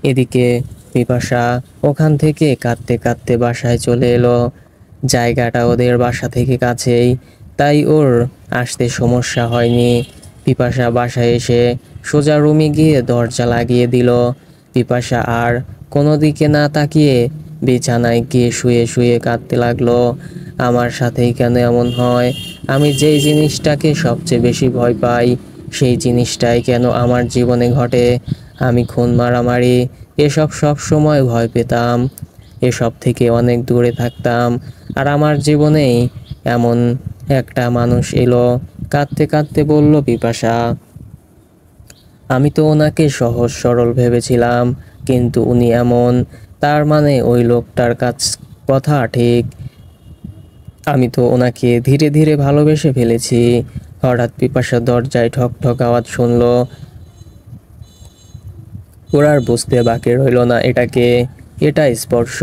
এদিকে পিপাসা ওখান থেকে কাঁদতে কাঁদতে বাসায় চলে এলো। জায়গাটা ওদের বাসা থেকে কাছেই, তাই ওর আসতে সমস্যা হয়নি। পিপাসা বাসায় এসে সোজা রুমে গিয়ে দরজা লাগিয়ে দিল। পিপাসা আর কোনো দিকে না তাকিয়ে বিছানায় গিয়ে শুয়ে শুয়ে কাঁদতে লাগলো। আমার সাথেই কেন এমন হয়? আমি যেই জিনিসটাকে সবচেয়ে বেশি ভয় পাই সেই জিনিসটাই কেন আমার জীবনে ঘটে? আমি খুন, মারামারি, এসব সব সময় ভয় পেতাম। এসব থেকে অনেক দূরে থাকতাম। আর আমার জীবনেই এমন একটা মানুষ এলো। কাঁদতে কাঁদতে বলল পিপাসা। আমি তো ওনাকে সহজ সরল ভেবেছিলাম, কিন্তু উনি এমন। তার মানে ওই লোকটার কথা ঠিক। আমি তো ওনাকে ধীরে ধীরে ভালোবেসে ফেলেছি। হঠাৎ পিপাসা দরজায় ঠক ঠক আওয়াজ শুনলো। ওর আর বুঝতে বাকি রইল না এটাকে। এটা স্পর্শ।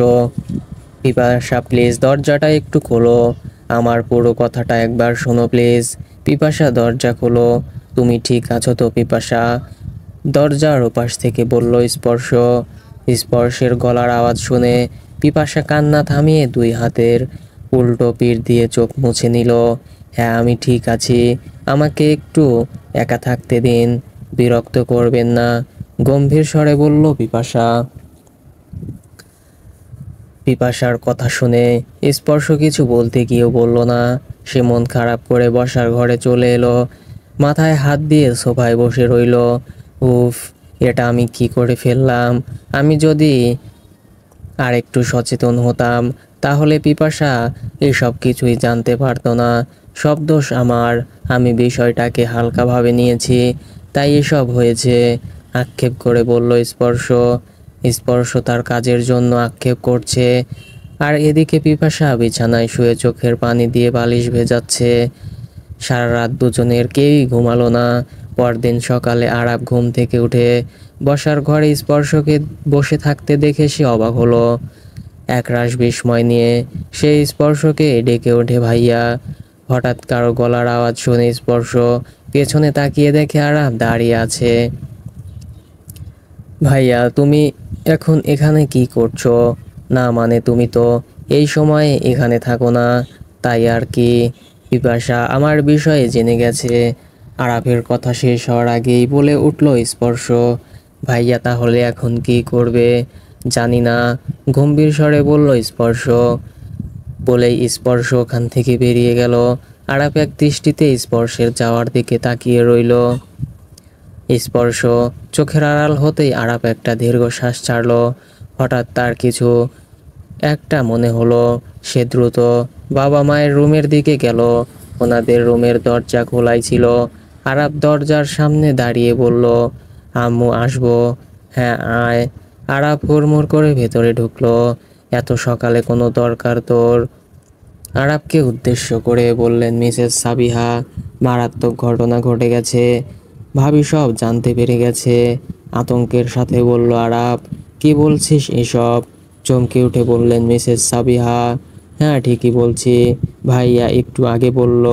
পিপাসা, প্লিজ দরজাটা একটু খোলো। আমার পুরো কথাটা একবার শোনো প্লিজ। পিপাসা দরজা খোলো। তুমি ঠিক আছো তো পিপাসা? দরজার ওপাশ থেকে বলল স্পর্শ। স্পর্শের গলার আওয়াজ শুনে পিপাসা কান্না থামিয়ে দুই হাতের উল্টো পিঠ দিয়ে চোখ মুছে নিল। হ্যাঁ, আমি ঠিক আছি। আমাকে একটু একা থাকতে দিন, বিরক্ত করবেন না, গম্ভীর স্বরে বলল পিপাসা। পিপাসার কথা শুনে স্পর্শ কিছু বলতে গিয়েও বলল না। সে মন খারাপ করে বসার ঘরে চলে এলো। মাথায় হাত দিয়ে সোফায় বসে রইল। উফ, এটা আমি কি করে ফেললাম? আমি যদি আর একটু সচেতন হতাম তাহলে পিপাসা এসব কিছুই জানতে পারতো না। সব দোষ আমার, আমি বিষয়টাকে হালকাভাবে নিয়েছি, তাই এসব হয়েছে, আক্ষেপ করে বলল স্পর্শ। স্পর্শ তার কাজের জন্য আক্ষেপ করছে, আর এদিকে পিপাসা বিছানায় শুয়ে চোখের পানি দিয়ে বালিশ ভেজাচ্ছে। সারা রাত দুজনের কেউই ঘুমালো না। পরদিন সকালে আরাপ ঘুম থেকে উঠে বসার ঘরে স্পর্শকে বসে থাকতে দেখে সে অবাক হলো। একরাশ বিস্ময় নিয়ে সে স্পর্শকে ডেকে ওঠে, ভাইয়া। হঠাৎ কারো গলার আওয়াজ শুনে স্পর্শ পেছনে তাকিয়ে দেখে আরাপ দাঁড়িয়ে আছে। ভাইয়া, তুমি এখন এখানে কি করছো? না মানে তুমি তো এই সময়ে এখানে থাকো না। তাই আর কি। পিপাসা আমার বিষয়ে জেনে গেছে। আরাফের কথা শেষ হওয়ার আগেই বলে উঠল স্পর্শ, ভাইয়া তাহলে এখন কি করবে? জানি না, গম্ভীর স্বরে বলল স্পর্শ। বলেই স্পর্শ ওখান থেকে বেরিয়ে গেল। আরাফ এক দৃষ্টিতে স্পর্শের যাওয়ার দিকে তাকিয়ে রইল। স্পর্শ চোখের আড়াল হতেই আরাপ একটা দীর্ঘশ্বাস ছাড়ল। হঠাৎ তার কিছু একটা মনে হলো। সে দ্রুত বাবা মায়ের রুমের দিকে গেল। ওনাদের রুমের দরজা খোলাই ছিল। আরাপ দরজার সামনে দাঁড়িয়ে বলল, আম্মু আসবো? হ্যাঁ আয়। আরাপ হুড়মুড় করে ভেতরে ঢুকলো। এত সকালে কোনো দরকার তোর? আরাবকে উদ্দেশ্য করে বললেন মিসেস সাবিহা, মারাত্মক ঘটনা ঘটে গেছে, ভাবি সব জানতে পেরে গেছে। আতঙ্কের সাথে বলল আরাব, কি বলছিস এসব? চমকে উঠে বললেন মিসেস সাবিহা, হ্যাঁ ঠিকই বলছি, ভাইয়া একটু আগে বলল।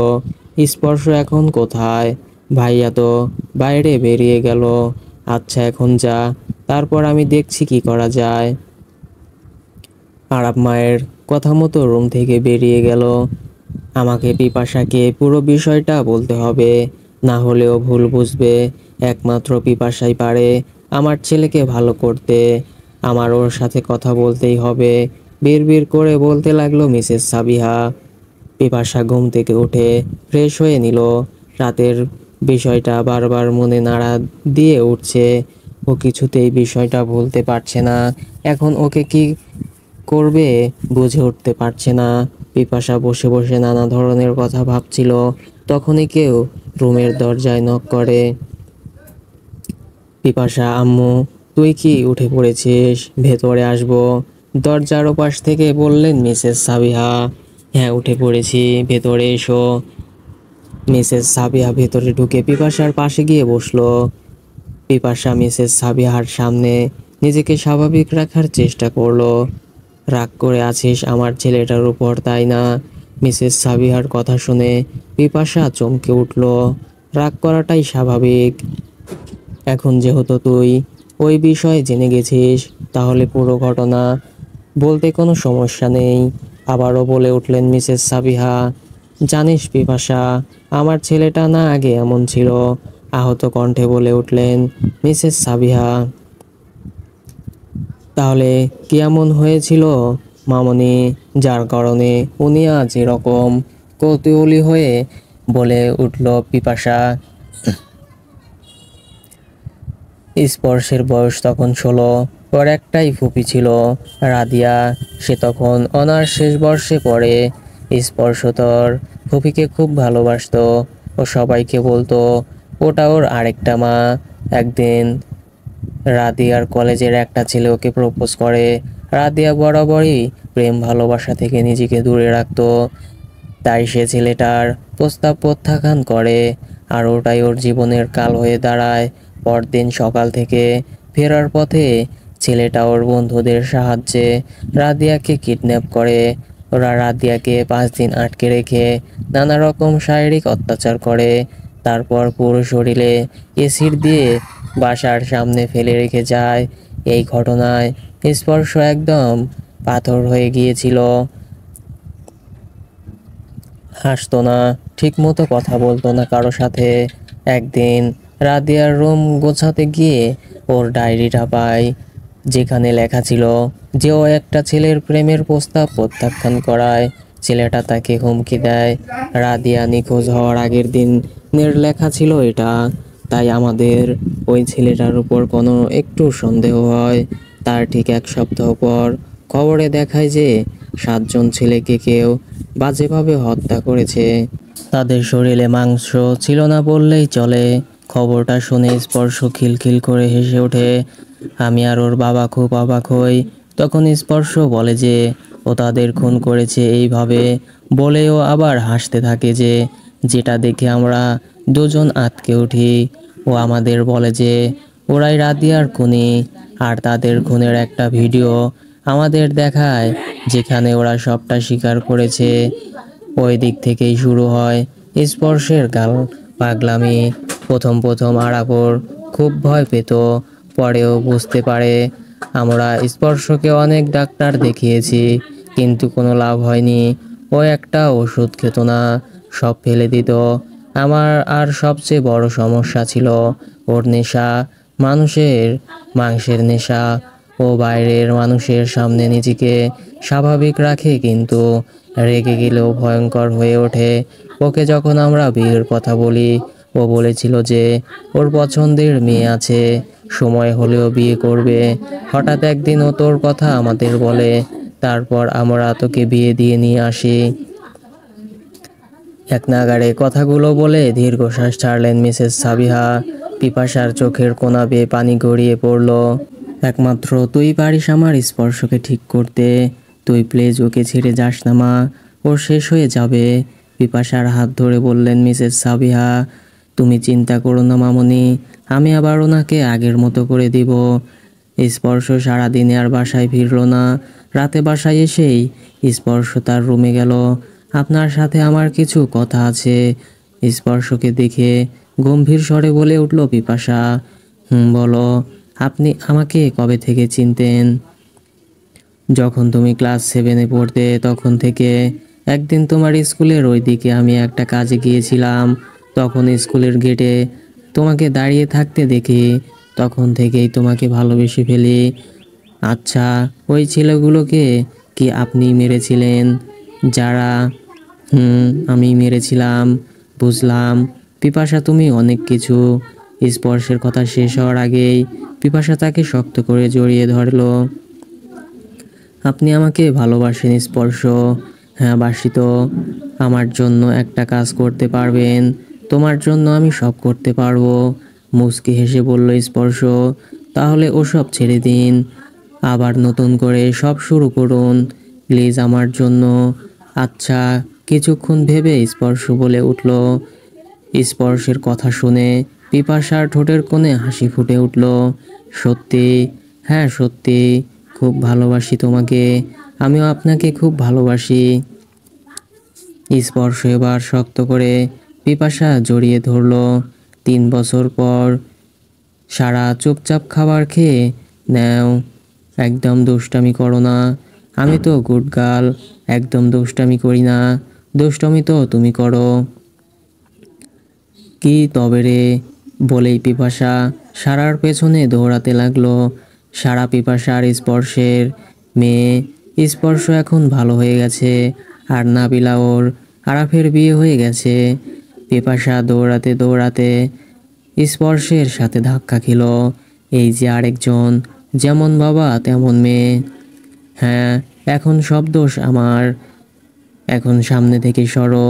স্পর্শ এখন কোথায়? ভাইয়া তো বাইরে বেরিয়ে গেল। আচ্ছা এখন যা, তারপর আমি দেখছি কি করা যায়। আরাব মায়ের কথা মতো রুম থেকে বেরিয়ে গেল। আমাকে পিপাসাকে পুরো বিষয়টা বলতে হবে, না হলেও ভুল বুঝবে। একমাত্র পিপাসাই পারে আমার ছেলেকে ভালো করতে। আমার ওর সাথে কথা বলতেই হবে, বিড়বিড় করে বলতে লাগলো মিসেস সাবিহা। পিপাসা ঘুম থেকে উঠে ফ্রেশ হয়ে নিল। রাতের বিষয়টা বারবার মনে নাড়া দিয়ে উঠছে। ও কিছুতেই বিষয়টা ভুলতে পারছে না। এখন ওকে কি করবে বুঝে উঠতে পারছে না। পিপাসা বসে বসে নানা ধরনের কথা ভাবছিল। তখনই কেউ রুমের দরজায় নক করে। পিপাসা, আম্মু তুই কি উঠে পড়েছিস? ভেতরে আসবো? দরজার ওপাশ থেকে বললেন মিসেস সাবিহা। হ্যাঁ উঠে পড়েছি, ভেতরে এসো। মিসেস সাবিহা ভেতরে ঢুকে পিপাসার পাশে গিয়ে বসলো। পিপাসা মিসেস সাবিহার সামনে নিজেকে স্বাভাবিক রাখার চেষ্টা করলো। রাগ করে আছিস আমার ছেলেটার উপর, তাই না? মিসেস সাবিহার কথা শুনে পিপাসা চমকে উঠল। রাগ করাটাই স্বাভাবিক। এখন যেহেতু তুই ওই বিষয়ে জেনে গেছিস, তাহলে পুরো ঘটনা বলতে কোনো সমস্যা নেই। আবারও বলে উঠলেন মিসেস সাবিহা, জানিস পিপাসা, আমার ছেলেটা না আগে এমন ছিল। আহত কণ্ঠে বলে উঠলেন মিসেস সাবিহা। তাহলে কি এমন হয়েছিল মামনি, যার কারণে উনি আজ এরকম? কৌতূহলী হয়ে বলে উঠল পিপাসা। স্পর্শের বয়স তখন 16। ওর একটাই ফুপি ছিল, রাদিয়া। সে তখন অনার্স শেষ বর্ষে পড়ে। স্পর্শ তোর ফুপিকে খুব ভালোবাসতো। ও সবাইকে বলতো ওটা ওর আরেকটা মা। একদিন রাদিয়ার কলেজের একটা ছেলে ওকে প্রপোজ করে। রাদিয়া বরাবরই প্রেম ভালোবাসা থেকে নিজেকে দূরে রাখতো, তাই সে ছেলেটার প্রস্তাব প্রত্যাখ্যান করে। আর ওটাই ওর জীবনের কাল হয়ে দাঁড়ায়। পরদিন সকাল থেকে ফেরার পথে ছেলেটা ওর বন্ধুদের সাহায্যে রাদিয়াকে কিডন্যাপ করে। ওরা রাদিয়াকে 5 দিন আটকে রেখে নানা রকম শারীরিক অত্যাচার করে। তারপর পুরো শরীরে এসিড দিয়ে বাসার সামনে ফেলে রেখে যায়। এই ঘটনায় স্পর্শ একদম পাথর হয়ে গিয়েছিল। হাসতো না, ঠিক মতো কথা বলতো না কারো সাথে। একদিন রাদিয়ার রুম গোছাতে গিয়ে ওর ডায়েরিটা পায়, যেখানে লেখা ছিল যে ও একটা ছেলের প্রেমের প্রস্তাব প্রত্যাখ্যান করায়। ছেলেটা তাকে হুমকি দেয়। রাদিয়া নিখোঁজ হওয়ার আগের দিনের লেখা ছিল এটা। তাই আমাদের ওই ছেলেটার উপর কোনো একটু সন্দেহ হয়। তার ঠিক 1 সপ্তাহ পর খবরে দেখায় যে 7 জন ছেলেকে কেউ বাজেভাবে হত্যা করেছে। তাদের শরীরে মাংস ছিল না বললেই চলে। খবরটা শুনে স্পর্শ খিলখিল করে হেসে ওঠে। আমি আর ওর বাবা খুব অবাক হই। তখন স্পর্শ বলে যে ও তাদের খুন করেছে এইভাবে বলেও আবার হাসতে থাকে যে যেটা দেখে আমরা দুজন আঁতকে উঠি। ও আমাদের বলে যে ওরাই রাদিয়ার খুনি, আর তাদের খুনের একটা ভিডিও আমাদের দেখায় যেখানে ওরা সবটা স্বীকার করেছে। ওই দিক থেকেই শুরু হয় স্পর্শের গাল পাগলামি। প্রথম প্রথম আরাপর খুব ভয় পেত, পরেও বুঝতে পারে। আমরা স্পর্শকে অনেক ডাক্তার দেখিয়েছি, কিন্তু কোনো লাভ হয়নি। ও একটা ওষুধ খেত না, সব ফেলে দিত। আমার আর সবচেয়ে বড় সমস্যা ছিল ওর নেশা, মানুষের মাংসের নেশা। ও বাইরের মানুষের সামনে নিজেকে স্বাভাবিক রাখে, কিন্তু রেগে গেলেও ভয়ঙ্কর হয়ে ওঠে। ওকে যখন আমরা বিয়ের কথা বলি, ও বলেছিল যে ওর পছন্দের মেয়ে আছে, সময় হলেও বিয়ে করবে। হঠাৎ একদিন ও তোর কথা আমাদের বলে, তারপর আমরা তোকে বিয়ে দিয়ে নিয়ে আসি। এক নাগাড়ে কথাগুলো বলে দীর্ঘশ্বাস ছাড়লেন মিসেস সাবিহা। পিপাসার চোখের কোনা বেয়ে পানি গড়িয়ে পড়ল। একমাত্র তুই পারিস আমার স্পর্শকে ঠিক করতে। তুই প্লিজ ওকে ছেড়ে যাস না মা, ও শেষ হয়ে যাবে। পিপাসার হাত ধরে বললেন মিসেস সাবিহা, তুমি চিন্তা করো না মামনি, আমি আবার ওনাকে আগের মতো করে দিব। স্পর্শ সারাদিনে আর বাসায় ফিরল না। রাতে বাসায় এসেই স্পর্শ তার রুমে গেল। আপনার সাথে আমার কিছু কথা আছে। স্পর্শকে দেখে গম্ভীর স্বরে বলে উঠল পিপাসা। বলো। আপনি আমাকে কবে থেকে চিনতেন? যখন তুমি ক্লাস 7-এ পড়তে তখন থেকে। একদিন তোমার স্কুলের ওই দিকে আমি একটা কাজে গিয়েছিলাম, তখন স্কুলের গেটে তোমাকে দাঁড়িয়ে থাকতে দেখি। তখন থেকেই তোমাকে ভালোবেসে ফেলি। আচ্ছা, ওই ছেলেগুলোকে কি আপনি মেরেছিলেন? যারা আমি মেরেছিলাম। বুঝলাম। পিপাসা তুমি অনেক কিছু। স্পর্শের কথা শেষ হওয়ার আগেই পিপাসা তাকে শক্ত করে জড়িয়ে ধরলো। আপনি আমাকে ভালোবাসেন স্পর্শ? হ্যাঁ বাসি তো। আমার জন্য একটা কাজ করতে পারবেন? তোমার জন্য আমি সব করতে পারবো। মুচকি হেসে বলল স্পর্শ। তাহলে ওসব ছেড়ে দিন, আবার নতুন করে সব শুরু করুন প্লিজ আমার জন্য। আচ্ছা। কিছুক্ষণ ভেবে স্পর্শ বলে উঠল। স্পর্শের কথা শুনে পিপাসার ঠোঁটের কোণে হাসি ফুটে উঠল। সত্যি? হ্যাঁ সত্যি, খুব ভালোবাসি তোমাকে। আমিও আপনাকে খুব ভালোবাসি। স্পর্শ এবার শক্ত করে পিপাসা জড়িয়ে ধরল। 3 বছর পর সারা চুপচাপ খাবার খেয়ে নাও। একদম দুষ্টামি করো না। আমি তো গুড গার্ল, একদম দুষ্টামি করি না। দুষ্টামি তো তুমি করো। কি তবে রে? বলেই পিপাসা সারার পেছনে দৌড়াতে লাগলো। সারা পিপাসার স্পর্শের মেয়ে। স্পর্শ এখন ভালো হয়ে গেছে, আর নাবিলা ওর আরাফের বিয়ে হয়ে গেছে। পিপাসা দৌড়াতে দৌড়াতে স্পর্শের সাথে ধাক্কা খেল। এই যে আরেকজন, যেমন বাবা তেমন মেয়ে। হ্যাঁ, এখন সব দোষ আমার। এখন সামনে থেকে সরো,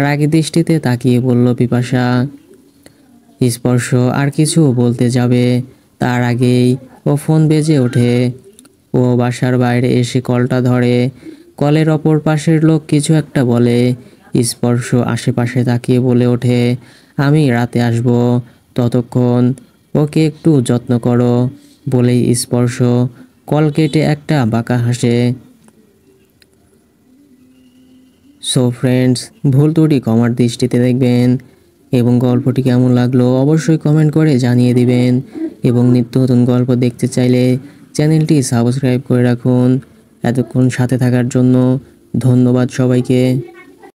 রাগী দৃষ্টিতে তাকিয়ে বলল পিপাসা। স্পর্শ আর কিছু বলতে যাবে, তার আগেই ও ফোন বেজে ওঠে। ও বাসার বাইরে এসে কলটা ধরে। কলের অপর পাশের লোক কিছু একটা বলে। স্পর্শ আশেপাশে তাকিয়ে বলে ওঠে, আমি রাতে আসব, ততক্ষণ ওকে একটু যত্ন করো। বলেই স্পর্শ কল কেটে একটা বাঁকা হাসে। সো ফ্রেন্ডস, ভুল ত্রুটি ক্ষমার দৃষ্টিতে দেখবেন, এবং গল্পটি কেমন লাগলো অবশ্যই কমেন্ট করে জানিয়ে দিবেন। এবং নিত্য নতুন গল্প দেখতে চাইলে চ্যানেলটি সাবস্ক্রাইব করে রাখুন। এতক্ষণ সাথে থাকার জন্য ধন্যবাদ সবাইকে।